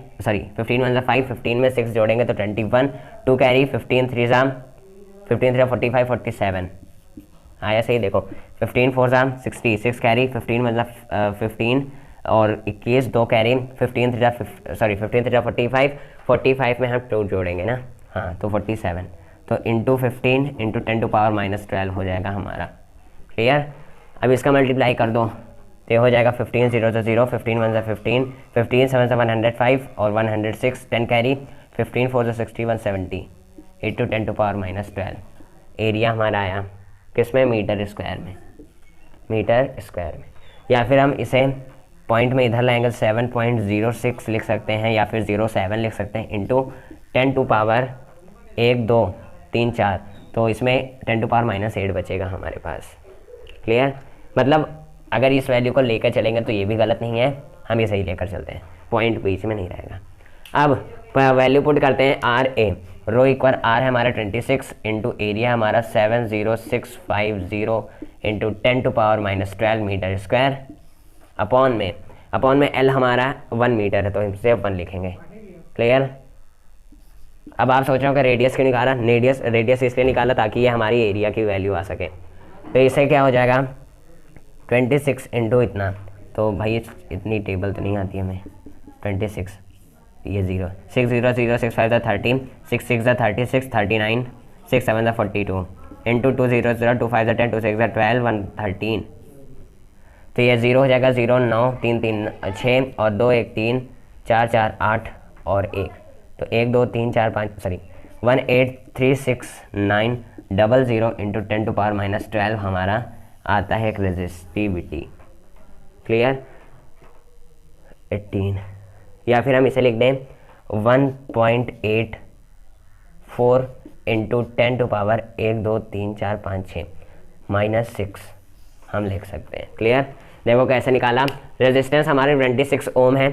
15 में 6 जोड़ेंगे तो 21, 2 कैरी, 15 3 ज़ा 45 47 आया सही, देखो 15 4 ज़ा 60, 6 कैरी, 15 1 ज़ा 15 और 21, 2 कैरी, 15 3 ज़ा 45 में हम 2 जोड़ेंगे ना, हाँ तो 47, तो इंटू 15 इंटू 10 टू पावर -12 हो जाएगा हमारा, क्लियर। अब इसका मल्टीप्लाई कर दो तो हो जाएगा 15 0 0, 15 1 15, 15 7 105 और 106, 10 carry, 15 4 60 170 into 10 to power -12। Area हमारा आया किस में, मीटर स्क्वायर में, या फिर हम इसे पॉइंट में इधर लाएंगे 7.06 लिख सकते हैं या फिर 07 लिख सकते हैं, इंटू 10 टू पावर 1 2 3 4, तो इसमें 10 टू पावर -8 बचेगा हमारे पास, क्लियर। मतलब अगर इस वैल्यू को लेकर चलेंगे तो ये भी गलत नहीं है, हम ये सही लेकर चलते हैं, पॉइंट बीच में नहीं रहेगा। अब वैल्यू पुट करते हैं, R A rho equal R है हमारा 26 इंटू एरिया हमारा 70650 into 10 to power -12 metre square, upon में एल हमारा 1 मीटर है तो इसे 1 लिखेंगे, क्लियर। अब आप सोच रहे हो कि रेडियस क्यों निकाला, रेडियस इसलिए निकाला ताकि ये हमारी एरिया की वैल्यू आ सके। तो इससे क्या हो जाएगा 26 इंटू इतना, तो भाई इतनी टेबल तो नहीं आती हमें, 26 ये 0 6 0 0 6 5 13 6 6 36 39 6 7 42 इंटू 2 0 0 2 5 10 2 6 12 1 13, तो ये 0 हो जाएगा, 0 9 3 3 6 और 2 1 3 4 4 8 और 1, तो 1 2 3 4 5 18369 00 इंटू 10 टू पावर -12 हमारा आता है एक रेजिस्टिविटी, क्लियर 18, या फिर हम इसे लिख दें 1.84 इंटू 10 टू पावर 1 2 3 4 5 6 -6 हम लिख सकते हैं, क्लियर। देखो कैसे निकाला, रेजिस्टेंस हमारे 26 ओम है,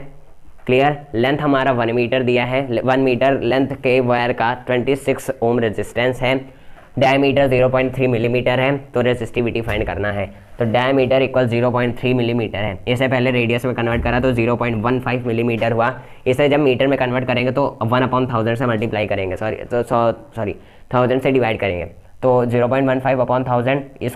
क्लियर। लेंथ हमारा 1 मीटर दिया है, 1 मीटर लेंथ के वायर का 26 ओम रेजिस्टेंस है, डायमीटर 0.3 मिलीमीटर है, तो रेजिस्टिविटी फाइंड करना है, तो डायमीटर इक्वल 0.3 मिलीमीटर है। इसे पहले रेडियस में कन्वर्ट करा तो 0.15 मिलीमीटर हुआ, इसे जब मीटर में कन्वर्ट करेंगे तो 1/1000 से मल्टीप्लाई करेंगे, सॉरी 1000 से डिवाइड करेंगे, तो 0.15/1000 इस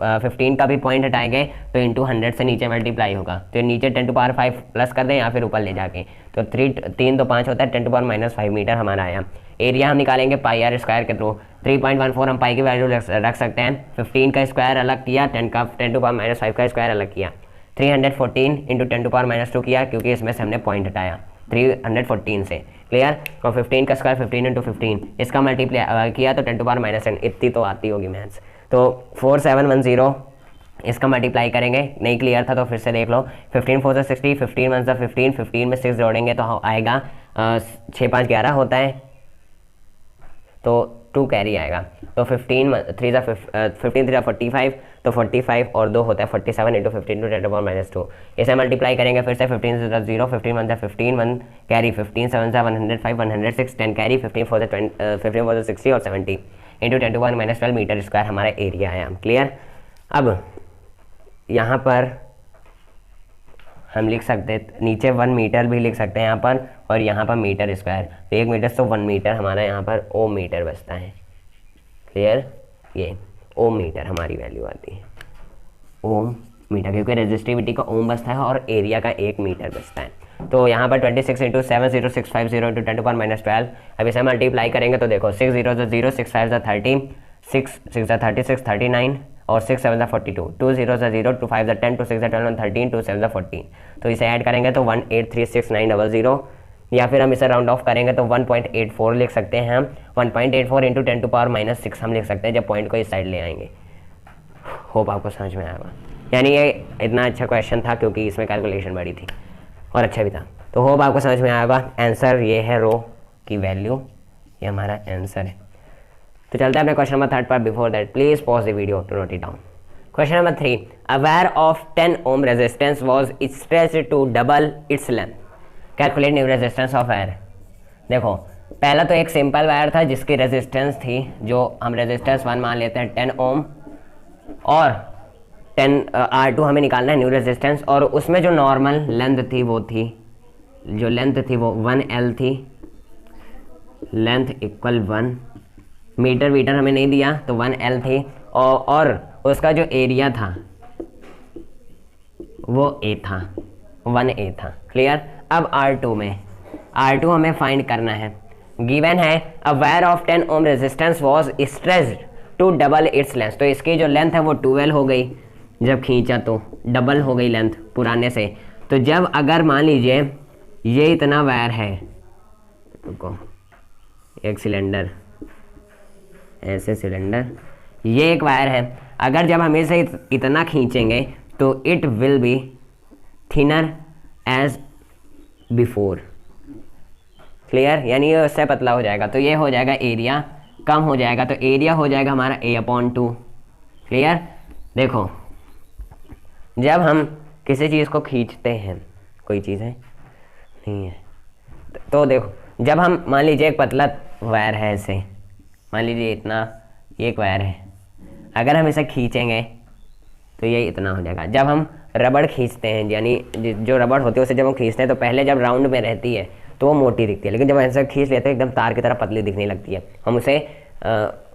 15 का भी पॉइंट हटाएंगे तो इंटू 100 से नीचे मल्टीप्लाई होगा, तो नीचे 10 टू पावर 5 प्लस कर दें या फिर ऊपर ले जाके, तो 3 तो 5 होता है, 10 टू पावर -5 मीटर हमारा आया। एरिया हम निकालेंगे पाई आर स्क्वायर के थ्रू, 3.14 हम पाई की वैल्यू रख सकते हैं, 15 का स्क्वायर अलग किया, 10 टू पावर -5 का स्क्वायर अलग किया, 314 इंटू 10 टू पावर -2 किया, क्योंकि इसमें से हमने पॉइंट हटाया 314 से, क्लियर। और 15 का स्क्वायर 15 इंटू 15, इसका मल्टीप्लाई किया तो 10 टू पावर -10, इतनी तो आती होगी मैथ्स, तो 4710 इसका मल्टीप्लाई करेंगे, नहीं क्लियर था तो फिर से देख लो, 15 4 ज़ा 60, 15 1 ज़ा 15, 15 में 6 जोड़ेंगे तो आएगा 6 5 11 होता है, तो 2 कैरी आएगा, तो 15 3 ज़ा 45, तो 45 और 2 होता है 47 इंटू 15 टू 10 पावर -2, इसे मल्टीप्लाई करेंगे फिर से, 15 ज़ा 0, 15 1 ज़ा 15, 1 कैरी, 15 7 ज़ा 105, 106, 10 कैरी, 15 4 ज़ा 60 और 70 into 10 to power -12 metre square हमारा एरिया आया, क्लियर। अब यहाँ पर हम लिख सकते हैं, नीचे 1 मीटर भी लिख सकते हैं यहाँ पर, और यहाँ पर मीटर स्क्वायर, तो 1 मीटर तो 1 मीटर हमारा यहाँ पर ओम मीटर बचता है, क्लियर। ये ओम मीटर हमारी वैल्यू आती है, ओम मीटर, क्योंकि रेजिस्टिविटी का ओम बचता है और एरिया का 1 मीटर बचता है। तो यहाँ पर 26 इंटू 70650 इंटू 10 टू पावर -12, अब इसे मल्टीप्लाई करेंगे तो देखो 6 0 ज़ा 0, 6 5 ज़ा 30, 6 6 ज़ा 36, 39 और 6 7 42, 2 0 0, 2 5 10, 2 6 12, 13, 2 7 14। तो इसे ऐड करेंगे तो 1836900, या फिर हम इसे राउंड ऑफ करेंगे तो 1.84 लिख सकते हैं हम। 1.84 इंटू 10⁻⁻6 हम लिख सकते हैं जब पॉइंट को इस साइड ले आएंगे। होप आपको समझ में आएगा। यानी ये इतना अच्छा क्वेश्चन था क्योंकि इसमें कैलकुलेशन बड़ी थी और अच्छा भी था। तो होप आपको समझ में आएगा। आंसर ये है रो की वैल्यू, ये हमारा आंसर है। तो चलते हैं अपने क्वेश्चन नंबर 3 पर। Before that please pause the video to note it down. Question number 3, a wire of 10 ohm resistance was stretched to double its length, calculate new resistance of wire. देखो पहला तो एक सिंपल वायर था जिसकी resistance थी, जो हम resistance 1 मान लेते हैं 10 ओम, और 10 R2 हमें निकालना है न्यू रेजिस्टेंस, और उसमें जो नॉर्मल लेंथ थी वो थी, जो लेंथ थी वो 1L थी, लेंथ इक्वल 1 मीटर, मीटर हमें नहीं दिया तो 1L थी, और उसका जो एरिया था वो A था, 1A था। क्लियर। अब R2 में, R2 हमें फाइंड करना है। गिवन है a wire of 10 ohm resistance was stretched to double its length, तो इसकी जो लेंथ है वो 12 हो गई, जब खींचा तो डबल हो गई लेंथ पुराने से। तो जब अगर मान लीजिए ये इतना वायर है, रुको, एक सिलेंडर, ऐसे सिलेंडर, ये एक वायर है, अगर जब हम इसे इतना खींचेंगे तो it will be thinner as before. Clear. यानी ये उससे पतला हो जाएगा, तो ये हो जाएगा एरिया कम हो जाएगा, तो एरिया हो जाएगा हमारा A/2। क्लियर। देखो जब हम किसी चीज़ को खींचते हैं, कोई चीज़ है नहीं है, तो देखो जब हम मान लीजिए एक पतला वायर है, ऐसे मान लीजिए इतना, ये एक वायर है, अगर हम इसे खींचेंगे तो ये इतना हो जाएगा। जब हम रबड़ खींचते हैं, यानी जो रबड़ होती है उसे जब हम खींचते हैं तो पहले जब राउंड में रहती है तो वो मोटी दिखती है, लेकिन जब ऐसे खींच लेते हैं एकदम तार की तरह पतली दिखने लगती है। हम उसे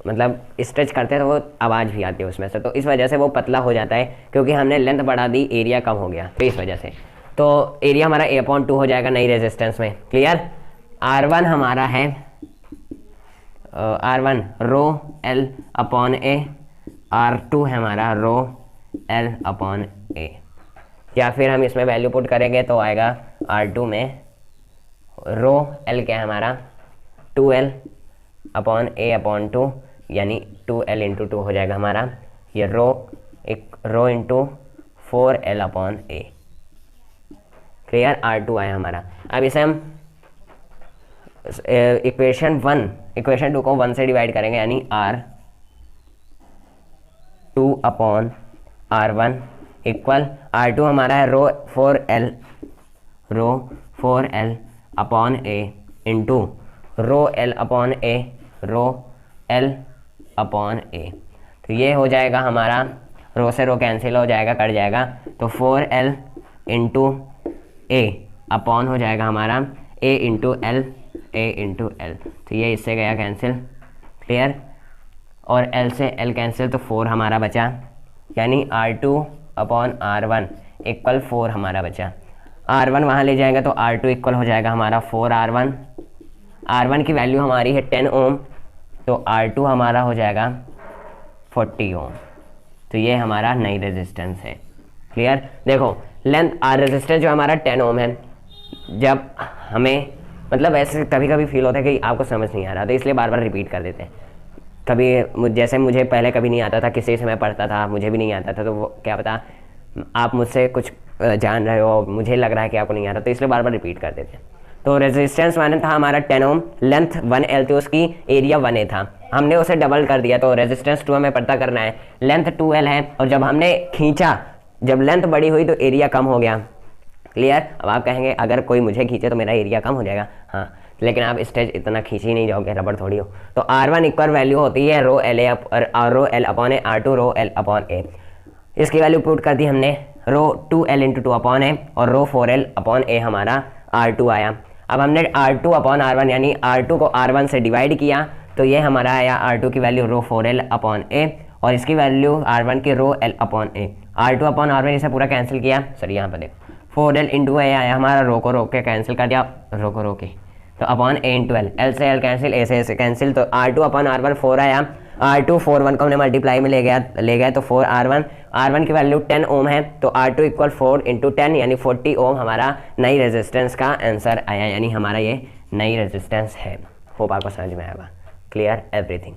मतलब स्ट्रेच करते हैं तो वो आवाज़ भी आती है उसमें से, तो इस वजह से वो पतला हो जाता है क्योंकि हमने लेंथ बढ़ा दी, एरिया कम हो गया, तो इस वजह से। तो एरिया हमारा A/2 हो जाएगा नई रेजिस्टेंस में। क्लियर। R1 हमारा है R1 रो L/A, R2 है हमारा रो L/A, या फिर हम इसमें वैल्यू पुट करेंगे तो आएगा R2 में रो L क्या है हमारा 2L/A/2, यानी 2L इंटू 2 हो जाएगा हमारा, ये rho into 4L/A। Clear. R2 आया हमारा। अब इसे हम इक्वेशन 2 को 1 से डिवाइड करेंगे, यानी R2/R1 इक्वल R2 हमारा है रो 4L/A इंटू रो L/A, रो L/A। तो ये हो जाएगा हमारा, रो से रो कैंसिल हो जाएगा, कट जाएगा, तो 4L इंटू A अपॉन हो जाएगा हमारा A into L, A into L, तो ये इससे गया कैंसिल। क्लियर। और L से L कैंसिल, तो 4 हमारा बचा, यानी R2/R1 इक्वल 4 हमारा बचा। R1 वहाँ ले जाएंगे तो R2 इक्वल हो जाएगा हमारा 4R1। R1 की वैल्यू हमारी है 10 ओम, तो R2 हमारा हो जाएगा 40 ओम। तो ये हमारा नई रेजिस्टेंस है। क्लियर। देखो लेंथ रेजिस्टेंस जो हमारा 10 ओम है, जब हमें मतलब ऐसे कभी कभी फील होता है कि आपको समझ नहीं आ रहा, तो इसलिए बार बार रिपीट कर देते हैं। कभी जैसे मुझे पहले कभी नहीं आता था, किसी से मैं पढ़ता था, मुझे भी नहीं आता था, तो वो क्या पता आप मुझसे कुछ जान रहे हो, मुझे लग रहा है कि आपको नहीं आ रहा, तो इसलिए बार बार रिपीट कर देते हैं। तो रेजिस्टेंस माने था हमारा 10 ओम, लेंथ 1L थी, उसकी एरिया 1A था, हमने उसे डबल कर दिया, तो रेजिस्टेंस 2 हमें पता करना है, लेंथ 2L है, और जब हमने खींचा, जब लेंथ बड़ी हुई तो एरिया कम हो गया। क्लियर। अब आप कहेंगे अगर कोई मुझे खींचे तो मेरा एरिया कम हो जाएगा, हाँ, लेकिन आप स्टेज इतना खींच ही नहीं जाओगे, रबड़ थोड़ी हो। तो R1 इक्वल वैल्यू होती है रो L/A, R2 रो L/A। इसकी वैल्यू पुट कर दी हमने, रो 2L इंटू 2/A और रो 4L/A हमारा R2 आया। अब हमने R2/R1 यानी R2 को R1 से डिवाइड किया, तो ये हमारा आया R2 की वैल्यू रो 4L/A और इसकी वैल्यू R1 की रो L/A। R2/R1 इसे पूरा कैंसिल किया, सर यहाँ पर देखो 4L इंटू A आया हमारा, रो को रोक के कैंसिल कर दिया, रो को रोके, तो upon A into L, L से L कैंसिल, A से कैंसिल, तो R2/R1 4 आया, R2 4 को हमने मल्टीप्लाई में ले गया तो 4R1 की वैल्यू 10 ओम है, तो R2 इक्वल 4 इंटू 10 यानी 40 ओम हमारा नई रेजिस्टेंस का आंसर आया, यानी हमारा ये नई रेजिस्टेंस है। होप आपको समझ में आएगा। Clear everything.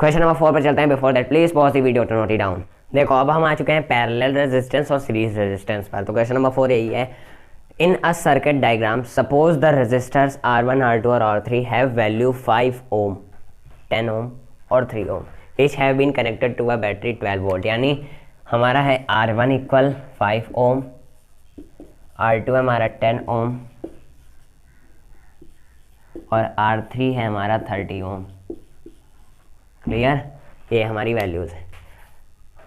क्वेश्चन नंबर 4 पर चलते हैं। Before that please pause the video to note it down. देखो अब हम आ चुके हैं पैरेलल रेजिस्टेंस और सीरीज रेजिस्टेंस पर। तो क्वेश्चन नंबर 4 यही है, in a circuit diagram suppose the resistors R1, R2 और R3 have value 5 Om, 10 ohm और 3 ohm which have been connected to a battery 12 volt. यानी हमारा है R1 इक्वल 5 ओम, R2 हमारा 10 ओम और R3 है हमारा 30 ओम। क्लियर, ये हमारी वैल्यूज है।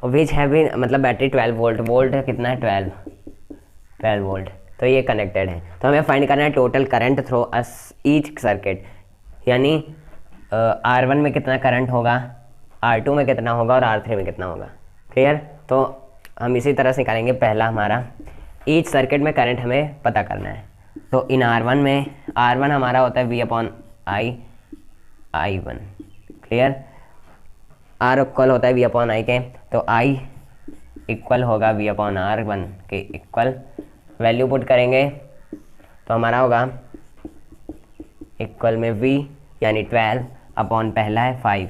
विच हैव बीन मतलब बैटरी 12 वोल्ट, वोल्ट कितना है 12 वोल्ट, तो ये कनेक्टेड है। तो हमें फाइंड करना है total current through each circuit, यानी R1 में कितना करंट होगा, R2 में कितना होगा और R3 में कितना होगा। क्लियर, तो हम इसी तरह से निकालेंगे। पहला हमारा ईच सर्किट में करंट हमें पता करना है। तो इन R1 में R1 हमारा होता है V/I1। क्लियर, R इक्वल होता है V/I के, तो I इक्वल होगा V/R1 के इक्वल। वैल्यू पुट करेंगे तो हमारा होगा इक्वल में V यानी 12 अपॉन पहला है 5,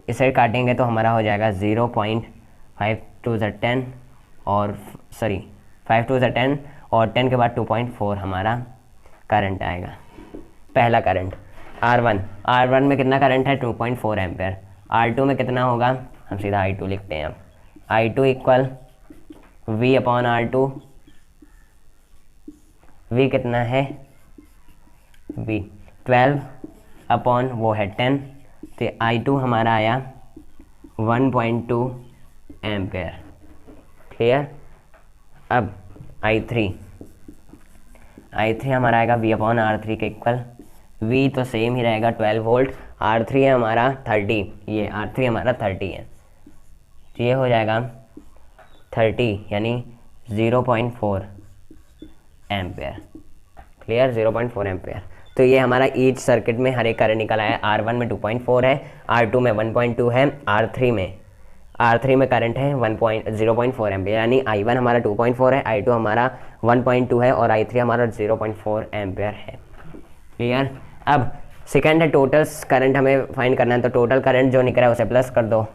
इसे काटेंगे तो हमारा हो जाएगा 0.5 टू द 10 और 5 टू द 10 और 10 के बाद 2.4 हमारा करंट आएगा। पहला करंट R1 में कितना करंट है 2.4 एम्पेयर। R2 में कितना होगा, हम सीधा I2 लिखते हैं। अब I2 इक्वल V/R2, V कितना है V 12 अपॉन वो है 10, तो I2 हमारा आया 1.2 एम्पेयर। क्लियर, अब I3 हमारा आएगा V/R3 के इक्वल। V तो सेम ही रहेगा 12 वोल्ट, R3 है हमारा 30, ये R3 हमारा 30 है, तो ये हो जाएगा 30 यानी 0.4 एम्पेयर। Clear, 0.4 ampere. तो ये हमारा ईच सर्किट में हर एक करंट निकल आया। R1 में 2.4 है, R2 में 1.2 है, R3 में करंट है 0.4 एम्पेयर, यानी I1 हमारा 2.4 है, I2 हमारा 1.2 है और I3 हमारा 0.4 एम्पेयर है। क्लियर, अब सेकंड है टोटल करंट हमें फाइंड करना है। तो टोटल करंट जो निकला है उसे प्लस कर दो,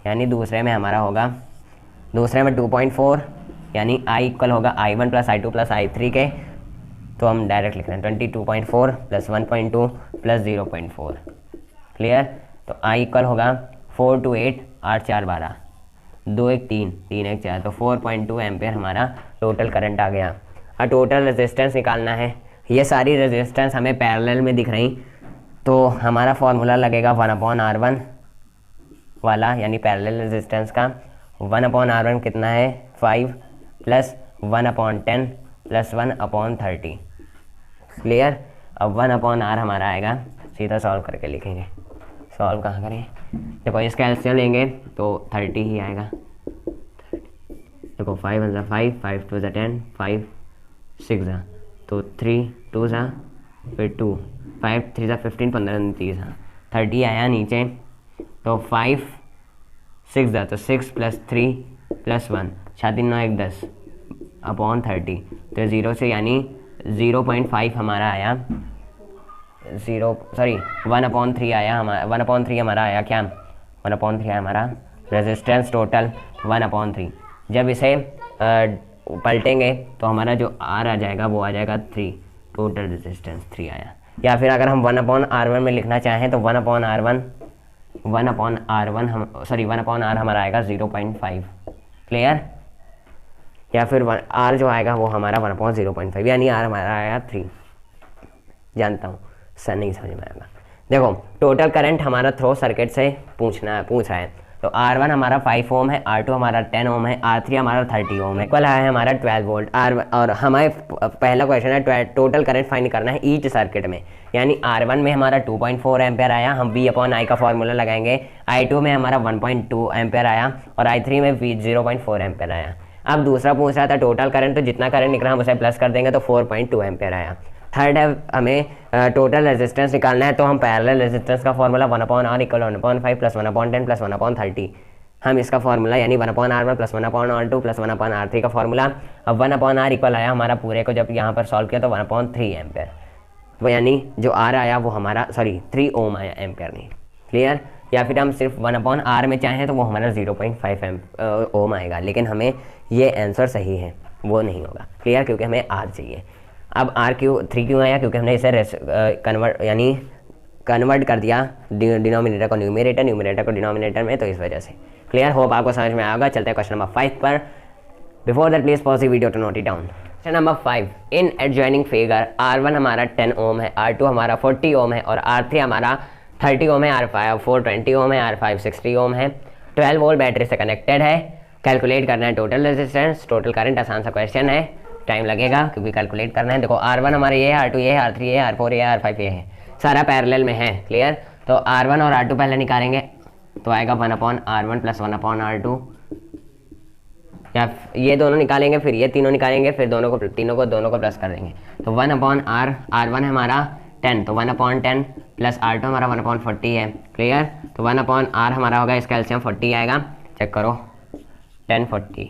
यानी दूसरे में हमारा होगा, दूसरे में 2.4 यानी I इक्वल होगा I1 plus I2 plus I3 के, तो हम डायरेक्ट लिख रहे हैं 22.4 प्लस 1.2 प्लस 0.4। क्लियर, तो I इक्वल होगा 4 to 8 8 4 12 2 1 3 3 1 4, तो 4.2 एम्पेयर हमारा टोटल करंट आ गया। और टोटल रेजिस्टेंस निकालना है। ये सारी रेजिस्टेंस हमें पैरेलल में दिख रही, तो हमारा फॉर्मूला लगेगा 1/R1 वाला, यानी पैरेलल रेजिस्टेंस का 1/R1 कितना है 5 प्लस 1/10 प्लस 1/30। क्लियर, अब 1/R हमारा आएगा, सीधा सॉल्व करके लिखेंगे। सॉल्व कहाँ करें, देखो इसका एलसीएम लेंगे तो 30 ही आएगा। देखो 5 1 5, 5 2 10, 5 6 तो 3 2 फिर 2 5 3 15 15 30 30 आया नीचे, तो 5 6 तो 6 प्लस 3 प्लस 1 6 3 9 1 10 अपॉन 30, तो 0 से यानी 0.5 हमारा आया 1/3 आया हमारा 1/3 हमारा आया क्या 1/3 आया हमारा रेजिस्टेंस टोटल 1/3। जब इसे पलटेंगे तो हमारा जो R आ जाएगा वो आ जाएगा 3, टोटल रेजिस्टेंस 3 आया। या फिर अगर हम 1/R1 में लिखना चाहें तो 1/R हमारा आएगा 0.5। क्लियर, या फिर R जो आएगा वो हमारा 1/0.5, यानी R हमारा आया 3। जानता हूँ सर नहीं समझ में आएगा। देखो टोटल करंट हमारा थ्रो सर्किट से पूछ रहा है। तो R1 हमारा 5 ओम है, R2 हमारा 10 ओम है, R3 हमारा 30 ओम है, इक्वल है हमारा 12 वोल्ट। और हमारे पहला क्वेश्चन है टोटल करंट फाइंड करना है ईच सर्किट में, यानी R1 में हमारा 2.4 एम्पेयर आया, हम V/I का फॉर्मूला लगाएंगे। I2 में हमारा 1.2 एम्पेयर आया और I3 में 0.4 एम्पेयर आया। अब दूसरा पूछ रहा था टोटल करंट, तो जितना करंट निकला हम उसे प्लस कर देंगे तो 4.2 एम्पेयर आया। थर्ड है हमें टोटल रेजिस्टेंस निकालना है, तो हम पैरेलल रेजिस्टेंस का formula 1/r equal 1/5 plus 1/10 plus 1/30, हम इसका फॉर्मूला यानी 1/r1 plus 1/r2 plus 1/r3 का फॉर्मूला। अब 1/r इक्वल आया हमारा पूरे को जब यहाँ पर सॉल्व किया तो 1/3 एम्पेयर, वो यानी जो आर आया वो हमारा 3 ओम आया, एम्पेयर नहीं। क्लियर? या फिर हम सिर्फ 1/r में चाहें तो वो हमारा 0.5 ओम आएगा, लेकिन हमें ये आंसर सही है, वो नहीं होगा। क्लियर? क्योंकि हमें आर चाहिए। अब आर क्यों 3 क्यों आया? क्योंकि हमने इसे कन्वर्ट कर दिया डिनोमिनेटर को न्यूमरेटर, न्यूमरेटर को डिनोमिनेटर में, तो इस वजह से। क्लियर? होप आपको समझ में आएगा। चलते हैं क्वेश्चन नंबर 5 पर। Before that please pause the video to note it down. Question number 5, in adjoining figure R1 हमारा 10 ओम है, R2 हमारा 40 ओम है और R3 हमारा 30 ओम है, R4 20 ओम है, R5 60 ओम है। 12 वोल्ट बैटरी से कनेक्टेड है। कैलकुलेट करना है टोटल रेजिस्टेंस, टोटल करंट। आसान सा क्वेश्चन है, टाइम लगेगा क्योंकि कैलकुलेट करना है। देखो R1 हमारा ये है, R2 ये है, R3 ये है, R4 ये है, R5 ये है, सारा पैरेलल में है। क्लियर? तो R1 और R2 पहले निकालेंगे तो आएगा 1/r1 प्लस 1/r2, या ये दोनों निकालेंगे फिर ये तीनों निकालेंगे, फिर दोनों को प्लस कर देंगे। तो 1/r, R1 है हमारा 10, तो 1/10 प्लस R2 हमारा 1/40 है। क्लियर? तो 1/r हमारा होगा, इसका एलसीएम 40 आएगा। चेक करो, 10 40,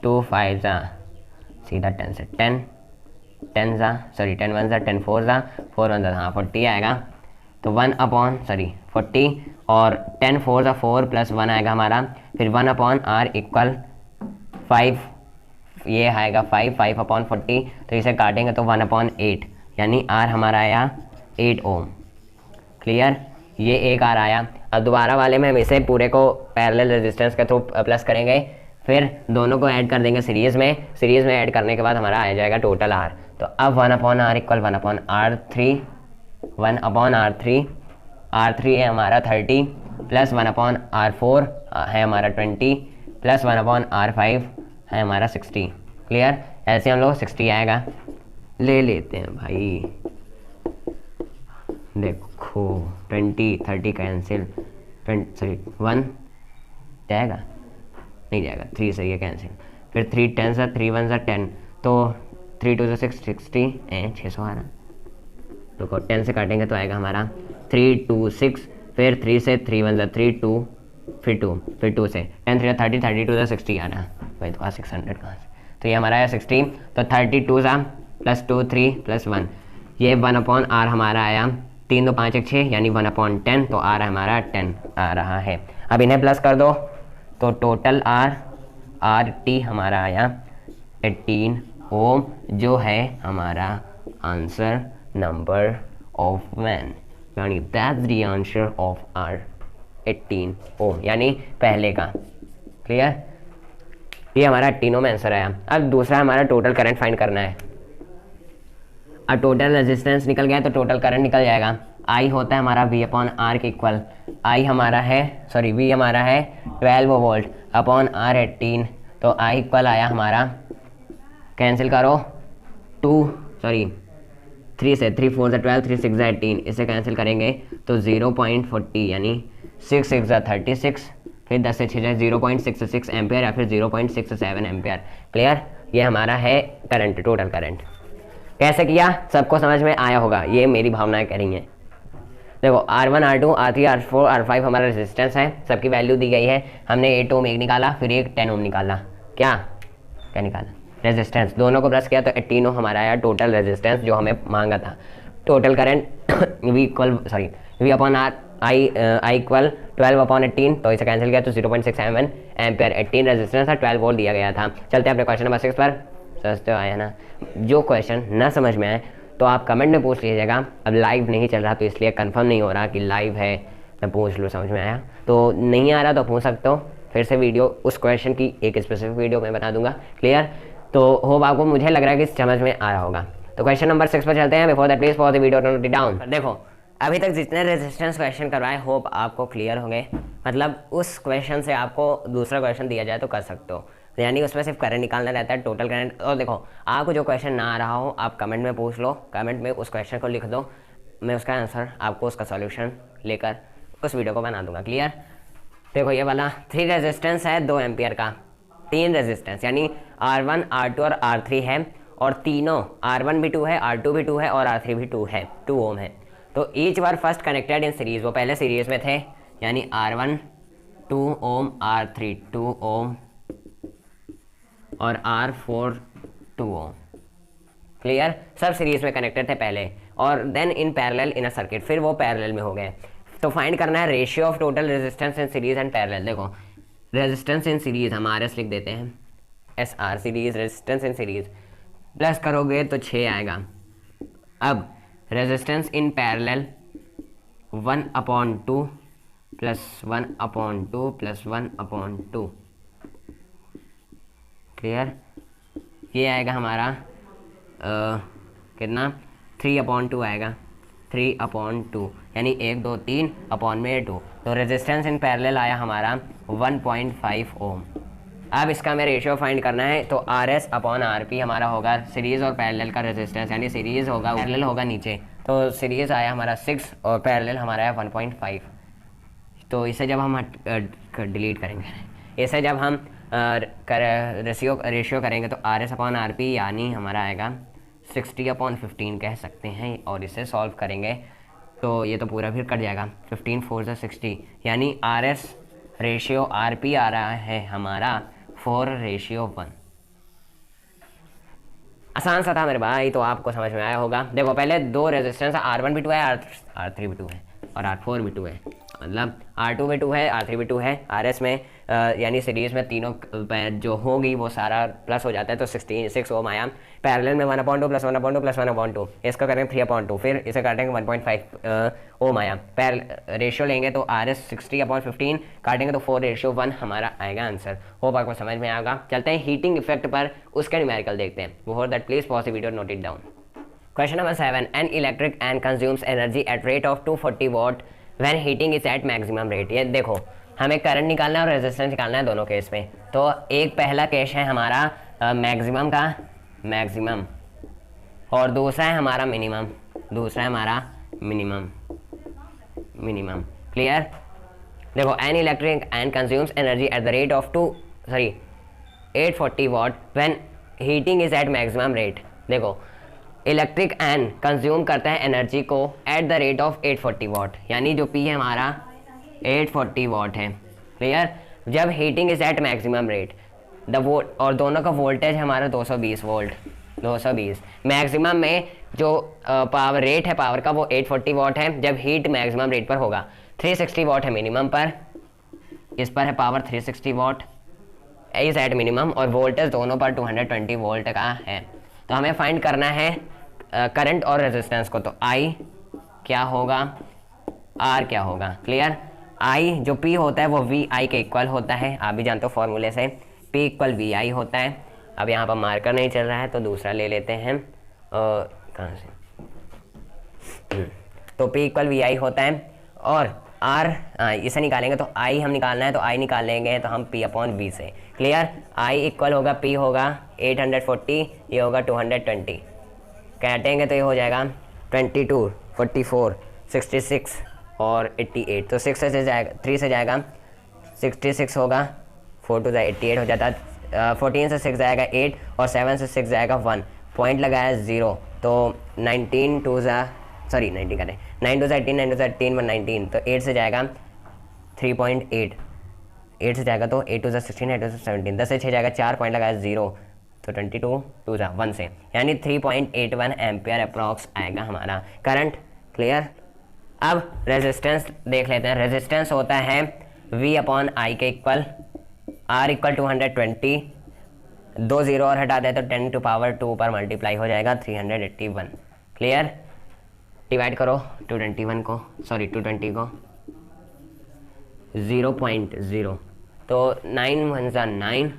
2 5 जा सीधा 10 से 10 10 1 जा 10 4 जा 4 1 जा, हाँ 40 आएगा। तो 40 और 10 4 जा 4 प्लस 1 आएगा हमारा, फिर 1/r इक्वल 5, ये आएगा 5/40, तो इसे काटेंगे तो 1/8, यानी r हमारा आया 8 ओम। क्लियर? ये एक r आया। अब दोबारा वाले में हम इसे पूरे को पैरेलल रेजिस्टेंस के थ्रू प्लस करेंगे, फिर दोनों को ऐड कर देंगे सीरीज़ में ऐड करने के बाद हमारा आ जाएगा टोटल r। तो अब 1/r equal 1/r3, 1/r3, R3 है हमारा 30 प्लस 1/r4 है हमारा 20 प्लस 1/r5 है हमारा 60। क्लियर? ऐसे हम लोग 60 आएगा, ले लेते हैं भाई। देखो 20 30 कैंसिल, 1 जाएगा नहीं जाएगा, 3 से ये कैंसिल, फिर 3 10 से 3 1 से 10, तो 3 2 से 6 60 एंड 600 आ रहा। देखो 10 से काटेंगे तो आएगा हमारा 3 2 6, फिर 3 से 3 1 से 3 2, फिर 2 से 10 3 30 32 से 60 आ रहा। भाई तो 600 कहाँ से? तो ये हमारा है 60, तो 32 सा प्लस 2 3 प्लस 1, ये 1/r हमारा आया 3 2 5 1 6, यानी 1/10, तो r हमारा 10 आ रहा है। अब इन्हें प्लस कर दो तो टोटल RT हमारा आया 18 ओम, जो है हमारा आंसर नंबर ऑफ मैन, यानी that's the answer of R 18 ओम, यानी पहले का। क्लियर? ये हमारा 18 ओम आंसर आया। अब दूसरा हमारा टोटल करंट फाइंड करना है। अब टोटल रेजिस्टेंस निकल गया तो टोटल करंट निकल जाएगा। I होता है हमारा V/R के इक्वल, V हमारा है 12 वोल्ट अपॉन R 18, तो I इक्वल आया हमारा, कैंसिल करो 3 से 3 4 से 12 3 6 18, इसे कैंसिल करेंगे तो 0.40, यानी 6 6 36, फिर 10 से 6 0.66 एम्पेयर या फिर 0.67 एम्पेयर। क्लियर? ये हमारा है करंट, टोटल करंट। कैसे किया सबको समझ में आया होगा, ये मेरी भावनाएं कह रही हैं। देखो R1 R2 R3 R4 R5 हमारा रेजिस्टेंस है, सबकी वैल्यू दी गई है। हमने 8 ओम एक निकाला, फिर एक 10 ओम निकाला। क्या निकाला? रेजिस्टेंस। दोनों को प्लस किया तो 18 ओम हमारा आया टोटल रेजिस्टेंस जो हमें मांगा था। Total current V/R I equal 12/18, तो इसे कैंसिल किया तो 0.67 एम्पेयर। 18 रेजिस्टेंस था, 12 वोल्ट दिया गया था। चलते हैं अपने क्वेश्चन नंबर 6 पर। समझ तो आया ना? जो क्वेश्चन ना समझ में आए तो आप कमेंट में पूछ लीजिएगा। अब लाइव नहीं चल रहा तो इसलिए कंफर्म नहीं हो रहा कि लाइव है, मैं पूछ लूँ समझ में आया। तो नहीं आ रहा तो पूछ सकते हो, फिर से वीडियो उस क्वेश्चन की एक स्पेसिफिक वीडियो में बता दूंगा। क्लियर? तो होप आपको, मुझे लग रहा है कि समझ में आया होगा। तो क्वेश्चन नंबर 6 पर चलते हैं। Before that please pause the video to note it down. देखो अभी तक जितने रेजिस्टेंस क्वेश्चन करवाए होप आपको क्लियर होंगे, मतलब उस क्वेश्चन से आपको दूसरा क्वेश्चन दिया जाए तो कर सकते हो, यानी उसमें सिर्फ करंट निकालना रहता है, टोटल करंट। और देखो आपको जो क्वेश्चन ना आ रहा हो आप कमेंट में पूछ लो, कमेंट में उस क्वेश्चन को लिख दो, मैं उसका आंसर आपको उसका सॉल्यूशन लेकर उस वीडियो को बना दूंगा। क्लियर? देखो ये वाला 3 रेजिस्टेंस है 2 एम्पियर का, 3 रेजिस्टेंस यानी R1 R2 और R3 है, और तीनों R1 भी 2 है, R2 भी 2 है और R3 भी 2 है, 2 ओम है। तो each bar first connected in series, वो पहले सीरीज में थे, यानी R1 2 ओम, R3 2 ओम और R4 2 ओम। क्लियर, सब सीरीज में कनेक्टेड थे पहले, और then in parallel in a circuit, फिर वो पैरेलल में हो गए। तो फाइंड करना है ratio of total resistance in series and parallel. देखो रेजिस्टेंस इन सीरीज हम RS लिख देते हैं, SR series resistance in series, plus करोगे तो 6 आएगा। अब resistance in parallel 1/2 plus 1/2 plus 1/2। Clear, ये आएगा हमारा कितना 3/2 आएगा, 3/2 यानी 1 2 3 अपॉन में 2। तो रेजिस्टेंस इन पैरेलल आया हमारा 1.5 ओम। अब इसका हमें रेशियो फाइंड करना है, तो RS अपॉन RP हमारा होगा सीरीज़ और पैरेलल का रेजिस्टेंस, यानी सीरीज़ होगा पैरेलल होगा नीचे, तो सीरीज़ आया हमारा 6 और पैरेलल हमारा आया 1.5। तो इसे जब हम डिलीट करेंगे, इसे जब हम रेशियो करेंगे तो RS अपॉन RP यानी हमारा आएगा 60/15 कह सकते हैं, और इसे सॉल्व करेंगे तो ये तो पूरा फिर कट जाएगा, 15 4 से 60, यानी RS रेशियो RP आ रहा है हमारा 4:1। आसान सा था मेरे भाई, तो आपको समझ में आया होगा। देखो पहले दो रेजिस्टेंस R1 भी 2 है, R3 भी 2 है और R4 भी 2 है, मतलब R2 भी 2 है, R3 भी 2 है। RS में यानी सीरीज में तीनों जो होगी वो सारा प्लस हो जाता है, तो 6 ओम आया। पैरेलल में 1/2 प्लस 1/2 प्लस 1/2, इसका करेंगे 3/2, फिर इसे काटेंगे 1.5 ओम आया। रेशियो लेंगे तो RS 60/15 काटेंगे तो 4:1 हमारा आएगा आंसर। होप आपको समझ में आएगा। चलते हैं हीटिंग इफेक्ट पर, उसका न्यूमेरिकल देखते हैं। Before that please pause the video, note it down. Question number 7. An electric and consumes energy at rate of 240 watt when heating is at maximum rate. ये देखो हमें करंट निकालना है और रेजिस्टेंस निकालना है दोनों केस में। तो एक पहला केस है हमारा मैक्सिमम का, मैक्सिमम, और दूसरा है हमारा मिनिमम, दूसरा है हमारा मिनिमम, मिनिमम। क्लियर, देखो an electric and consumes energy at the rate of 840 watt when heating is at maximum rate. देखो इलेक्ट्रिक एन कंज्यूम करता है एनर्जी को at the rate of 840 watt, यानी जो पी है हमारा 840 वाट है। क्लियर, जब heating is at maximum rate the volt, और दोनों का वोल्टेज हमारा 220 वोल्ट, 220। मैक्सिमम में जो पावर रेट है पावर का वो 840 वाट है जब हीट मैक्सिमम रेट पर होगा। 360 वाट है मिनिमम पर, इस पर है power 360 what is at minimum, और वोल्टेज दोनों पर 220 वोल्ट का है। तो हमें फाइंड करना है करंट और रेजिस्टेंस को, तो I क्या होगा, R क्या होगा। क्लियर, I जो P होता है वो VI के इक्वल होता है, आप भी जानते हो फॉर्मूले से, P = VI होता है। अब यहाँ पर मार्कर नहीं चल रहा है तो दूसरा ले लेते हैं, कहाँ से, तो P = VI होता है, और R इसे निकालेंगे तो I हम निकालना है, तो I निकालेंगे तो हम P/V से। क्लियर, I इक्वल होगा P होगा 840, ये होगा 220, काटेंगे तो ये हो जाएगा 22 44 66 और 88, तो 6 से जाएगा, 3 से जाएगा 66 होगा, 4 to 88 हो जाता है, 14 से 6 जाएगा 8 और 7 से 6 जाएगा 1, पॉइंट लगाया 0, तो 19 2 सॉरी 90 करें, 9 2 18 9 2 18 119, तो 8 से जाएगा 3.8, 8 से जाएगा तो 8 2 16 8 2 17, 10 से 6 जाएगा 4, पॉइंट लगाया 0, तो 22 2 1 से, यानी 3.81 एम्पियर अप्रॉक्स आएगा हमारा करंट। क्लियर, अब रेजिस्टेंस देख लेते हैं। रेजिस्टेंस होता है V/I के इक्वल, R = 220, 2 0 और हटा दे तो 10⁻² पर मल्टीप्लाई हो जाएगा 381। क्लियर, डिवाइड करो 220 को 0.0, तो 9 1 ज़ा 9,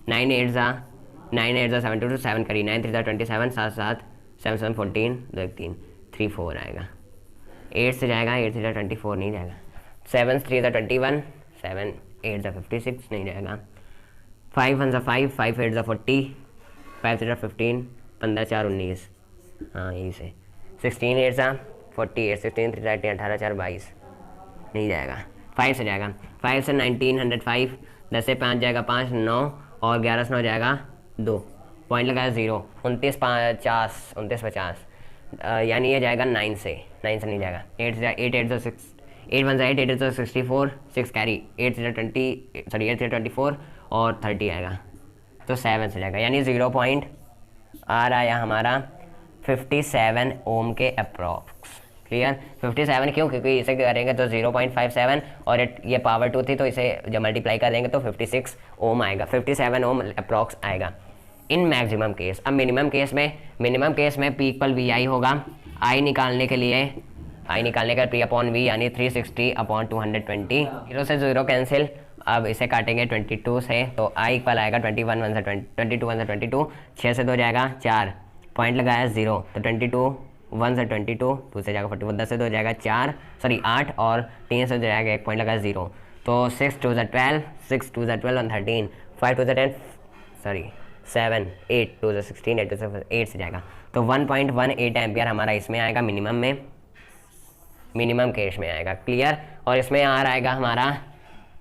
9 8 ज़ा 72 7 करी, 9 3 ज़ा 27, 7 7 7 7 14, 2 3 3 4 आएगा। 8 से जाएगा, 8 3 ज़ा 24 नहीं जाएगा, 7 3 ज़ा 21, 7 8 ज़ा 56 नहीं जाएगा, 5 1 ज़ा 5, 5 8 ज़ा 40, 5 3 ज़ा 15, 15 4 19, हाँ यही से, 16 8 ज़ा 48, 16 3 ज़ा 18 4 22 नहीं जाएगा। 5 से जाएगा, 5 से 19 105, 10 से 5 जाएगा 5 9, और 11 से 9 जाएगा 2, पॉइंट लगाया 0, 29 50, यानी ये जाएगा 9 से नहीं जाएगा। 8 से 8 8 जो 6, 8 1 8 8 जो 64, 6 कैरी, 8 से 20 सॉरी 8 से 24 और 30 आएगा, तो 7 से जाएगा, यानी 0 पॉइंट आ रहा है हमारा 57 ओम के अप्रॉक्स। क्लियर? 57 क्यों? क्योंकि इसे करेंगे तो 0.57 और ये पावर 2 थी, तो इसे जब मल्टीप्लाई करेंगे तो 56 ओम आएगा, 57 ओम अप्रॉक्स आएगा इन मैक्सिमम केस। अब मिनिमम केस में पी इक्वल वी आई होगा। आई निकालने के लिए पी अपॉन वी यानी 360 अपॉन 220, 0 से 0 कैंसिल। अब इसे काटेंगे 22 से, तो आई इक्वल आएगा 21 1 से 22 1 से 22, 6 से 2 जाएगा 4, पॉइंट लगाया 0, तो 22 1 से 22, 2 से जाएगा 41, 10 से 2 जाएगा 8 और 3 से जाएगा 1 पॉइंट लगाया 0, तो 6 2 से 12, 6 2 से 12 और 13, 5 2 से 10 सॉरी 7 8 2 से 16, 8 2 से 8 से जाएगा, तो 1.18 एम्पियर हमारा इसमें आएगा मिनिमम केस में आएगा। क्लियर? और इसमें आर आएगा हमारा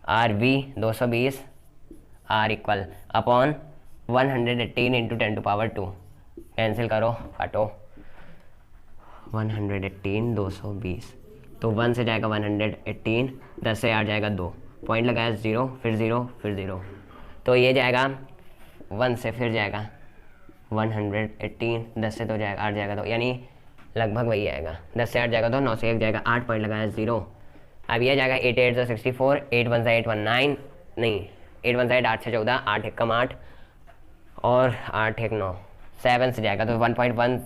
R V 220 R equal upon 118 into 10⁻², cancel करो काटो, 118 220, तो 1 से जाएगा 118, 10 से 8 जाएगा 2, पॉइंट लगाया 0 फिर 0 फिर 0, तो ये जाएगा 1 से फिर जाएगा 118, 10 से 2 जाएगा 8 जाएगा, तो यानी लगभग वही आएगा, 10 से 8 जाएगा तो 9 से 1 जाएगा, 8 पॉइंट लगाया 0। अब ये जाएगा 8 8 से 64, 8 1 से 8 1 9 नहीं 8 1 से 8 से 14, 8 1 कम 8 और 8 1 9, 7 से जाएगा तो 1.017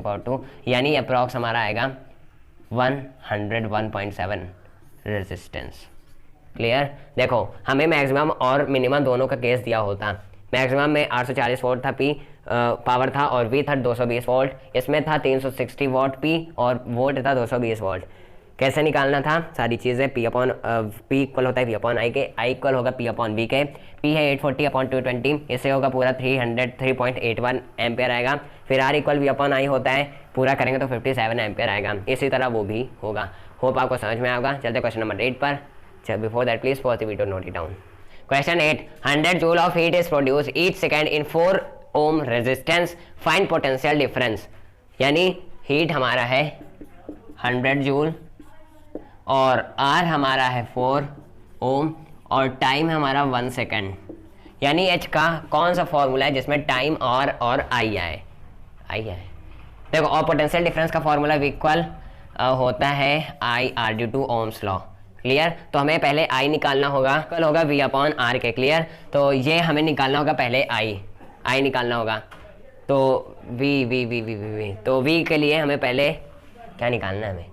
× 2, यानी अप्रॉक्स हमारा आएगा 101.7 रेजिस्टेंस। क्लियर? देखो हमें मैक्सिमम और मिनिमम दोनों का केस दिया होता। मैक्सिमम में 840 वोल्ट था पी पावर था और वी था 220 वोल्ट, इसमें था 360 वोल्ट पी और वोल्ट था 220 वोल्ट। कैसे निकालना था सारी चीज़ें? पी इक्वल होता है वी अपॉन आई के, आई इक्वल होगा पी अपॉन वी के, पी है 840 अपॉन 220, इससे होगा पूरा 303.81 एम्पेयर आएगा। फिर R equal V upon I होता है, पूरा करेंगे तो 57 एम्पेयर आएगा। इसी तरह वो भी होगा। होप आपको समझ में आएगा। चलते क्वेश्चन नंबर 8 पर। Before that please pause the video, note it down. Question 8, 100 joule of heat is produce each second in 4 ohm resistance, find potential difference. यानी हीट हमारा है 100 जूल और आर हमारा है 4 ओम और टाइम हमारा 1 सेकेंड। यानी एच का कौन सा फॉर्मूला है जिसमें टाइम और आई आए? देखो, और पोटेंशियल डिफरेंस का फॉर्मूला इक्वल होता है I R due to Ohm's law. Clear? तो हमें पहले आई निकालना होगा, कल होगा वी अपॉन आर के। क्लियर? तो ये हमें निकालना होगा पहले आई निकालना होगा, तो वी तो वी के लिए हमें पहले क्या निकालना है? हमें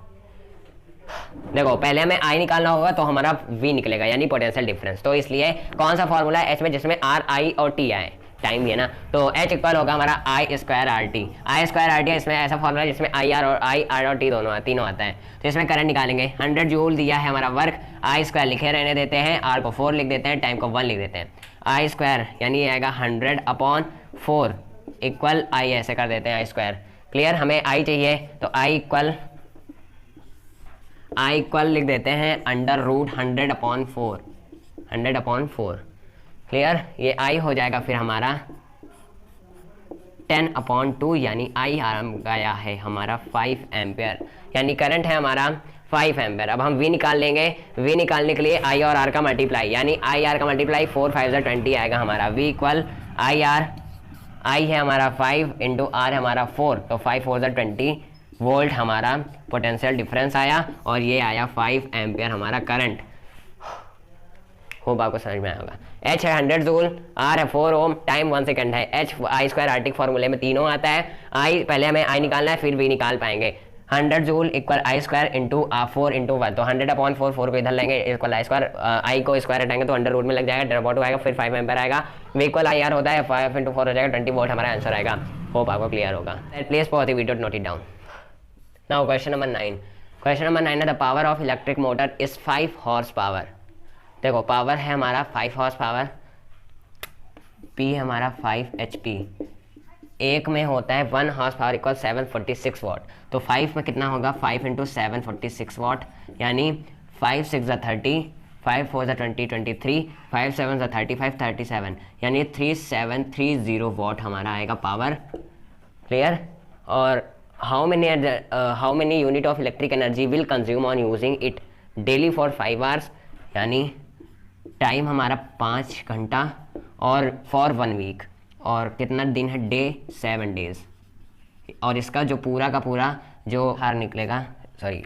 देखो पहले हमें आई निकालना होगा, तो हमारा वी निकलेगा यानी पोटेंशियल डिफरेंस। तो इसलिए कौन सा फॉर्मूला है एच में जिसमें आर आई और टी आए, टाइम भी है ना, तो एच इक्वल होगा हमारा आई स्क्वायर आर टी। इसमें ऐसा फॉर्मूला है जिसमें आई आर और टी तीनों आता है। तो इसमें करंट निकालेंगे। 100 जूल दिया है हमारा वर्क, आई स्क्वायर लिखे रहने देते हैं, आर को 4 लिख देते हैं, टाइम को 1 लिख देते हैं। आई स्क्वायर यानी ये आएगा 100 अपॉन 4 इक्वल आई, ऐसे कर देते हैं आई स्क्वायर। क्लियर? हमें आई चाहिए तो आई इक्वल लिख देते हैं अंडर रूट 100 अपॉन 4। क्लियर? ये आई हो जाएगा फिर हमारा 10 अपॉन 2, यानी आई आ गया है हमारा 5 एम्पेयर, यानी करंट है हमारा 5 एम्पेयर। अब हम वी निकाल लेंगे। वी निकालने के लिए आई और आर का मल्टीप्लाई, यानी आई आर का मल्टीप्लाई 4 5 20 आएगा हमारा। वी इक्वल आई है हमारा 5 इंटू आर है हमारा 4, तो 5 4 20 वोल्ट हमारा पोटेंशियल डिफरेंस आया और ये आया 5 एम्पियर हमारा करंट। होप आपको समझ में आया होगा। एच है 100 जूल, आर है 4 ओम, टाइम 1 सेकंड है। H I square R T फॉर्मूले में तीनों आता है। आई पहले हमें आई निकालना है, फिर वी निकाल पाएंगे। 100 जूल इक्वल आई स्क्वायर इंटू 4 इंटू 1, तो 100 अपॉन 4 को इधर लेंगे, इक्वल आई स्क्वायर, आई को स्क्वायर हटाएंगे तो अंडर रूट में लग जाएगा, डरबॉट आएगा, फिर 5 एम्पेयर आएगा। वी इक्वल आई आर होता है 5 इंटू 4 हो जाएगा 20 वोल्ट हमारा आंसर आएगा। होप आपको क्लियर होगा। Please pause the video, note it down. Now question number 9 है the power of electric motor is 5 horse power. देखो पावर है हमारा 5 हॉर्स पावर, पी हमारा 5 HP, एक में होता है 1 हॉर्स पावर इक्वल 746 वाट। तो 5 में कितना होगा? 5 इंटू 746 वाट, यानी 5 6 30, 5 4 20 23, 5 7 35 37, यानी 3730 वॉट हमारा आएगा पावर। क्लियर? और how many unit of electric energy will consume on using it daily for 5 hours, यानी टाइम हमारा 5 घंटा और फॉर 1 वीक, और कितना दिन है, डे 7 डेज। और इसका जो पूरा का पूरा जो हार निकलेगा, सॉरी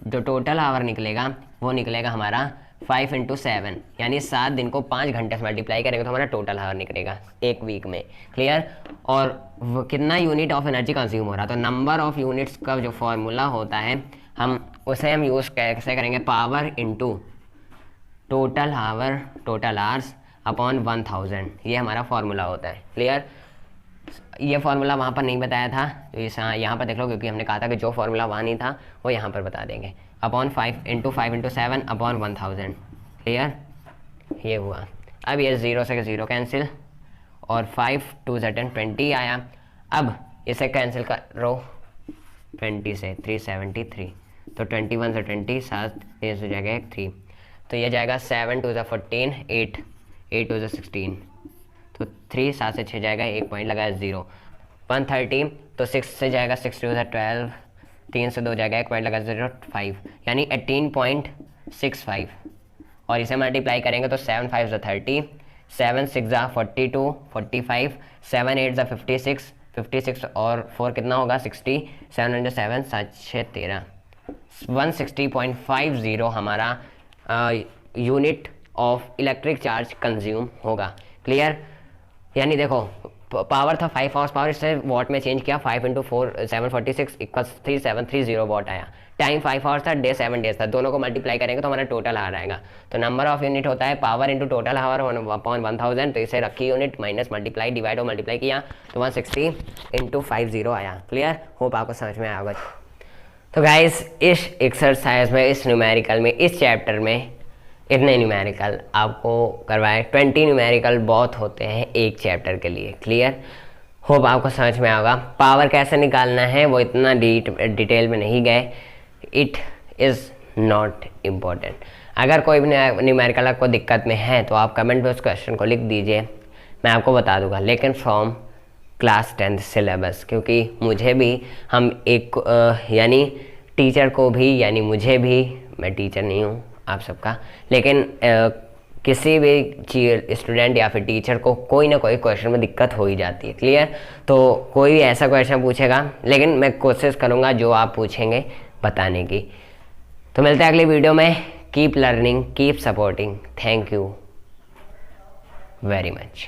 जो टोटल आवर निकलेगा वो निकलेगा हमारा 5 × 7, यानी 7 दिन को 5 घंटे से मल्टीप्लाई करेंगे तो हमारा टोटल आवर निकलेगा एक वीक में। क्लियर? और वो कितना यूनिट ऑफ एनर्जी कंज्यूम हो रहा, तो नंबर ऑफ यूनिट्स का जो फॉर्मूला होता है हम उसे हम यूज़ कैसे करेंगे, power into total hour, total hours upon 1000, ये हमारा फॉर्मूला होता है। क्लियर? ये फार्मूला वहाँ पर नहीं बताया था, तो इस यहाँ पर देख लो, क्योंकि हमने कहा था कि जो फार्मूला वहाँ नहीं था वो यहाँ पर बता देंगे। Upon 5 × 5 × 7 upon 1000। क्लियर? ये हुआ। अब ये 0 से 0 कैंसिल, और 5 2 20 आया। अब इसे कैंसिल करो 20 से, 373, तो 21 से 20, 7 हो जाएगा 3, तो ये जाएगा 7 2 14, 8 8 2 16, तो 3 7 से 6 जाएगा, 1 पॉइंट लगाया 0, 130, तो 6 से जाएगा 6 2 12, 3 से 2 जाएगा, 1 पॉइंट लगा 0 5, यानी 18.65। और इसे मल्टीप्लाई करेंगे तो 7 5 30, 7 6 42 45, 7 8 56 56, और 4 कितना होगा 60, 707 7 6 13, 160.50 हमारा unit of electric charge consume होगा। क्लियर? यानी देखो पावर था 5 आवर्स पावर, इससे वॉट में चेंज किया, 5 × 4 746 = 3730 वॉट आया। टाइम 5 आवर्स था, डे 7 डेज था, दोनों को मल्टीप्लाई करेंगे तो हमारा टोटल आवर आएगा। तो नंबर ऑफ यूनिट होता है power into total hour upon 1000, तो इसे रखी यूनिट माइनस मल्टीप्लाई डिवाइड और मल्टीप्लाई किया तो 160 × 50 आया। क्लियर? होप आपको समझ में आया होगा। तो गाइस इस एक्सरसाइज में, इस न्यूमेरिकल में, इस चैप्टर में इतने न्यूमेरिकल आपको करवाए। 20 न्यूमेरिकल बहुत होते हैं एक चैप्टर के लिए। क्लियर? होप आपको समझ में आएगा। पावर कैसे निकालना है वो इतना डिटेल में नहीं गए, इट इज़ नॉट इम्पोर्टेंट। अगर कोई भी न्यूमेरिकल आपको दिक्कत में है तो आप कमेंट में उस क्वेश्चन को लिख दीजिए, मैं आपको बता दूंगा, लेकिन फ्रॉम क्लास 10th सिलेबस, क्योंकि मुझे भी हम एक यानी टीचर को भी, यानी मुझे भी, मैं टीचर नहीं हूँ आप सबका, लेकिन किसी भी स्टूडेंट या फिर टीचर को कोई ना कोई क्वेश्चन में दिक्कत हो ही जाती है। क्लियर? तो कोई भी ऐसा क्वेश्चन पूछेगा, लेकिन मैं कोशिश करूँगा जो आप पूछेंगे बताने की। तो मिलते हैं अगली वीडियो में। Keep learning, keep supporting. Thank you very much.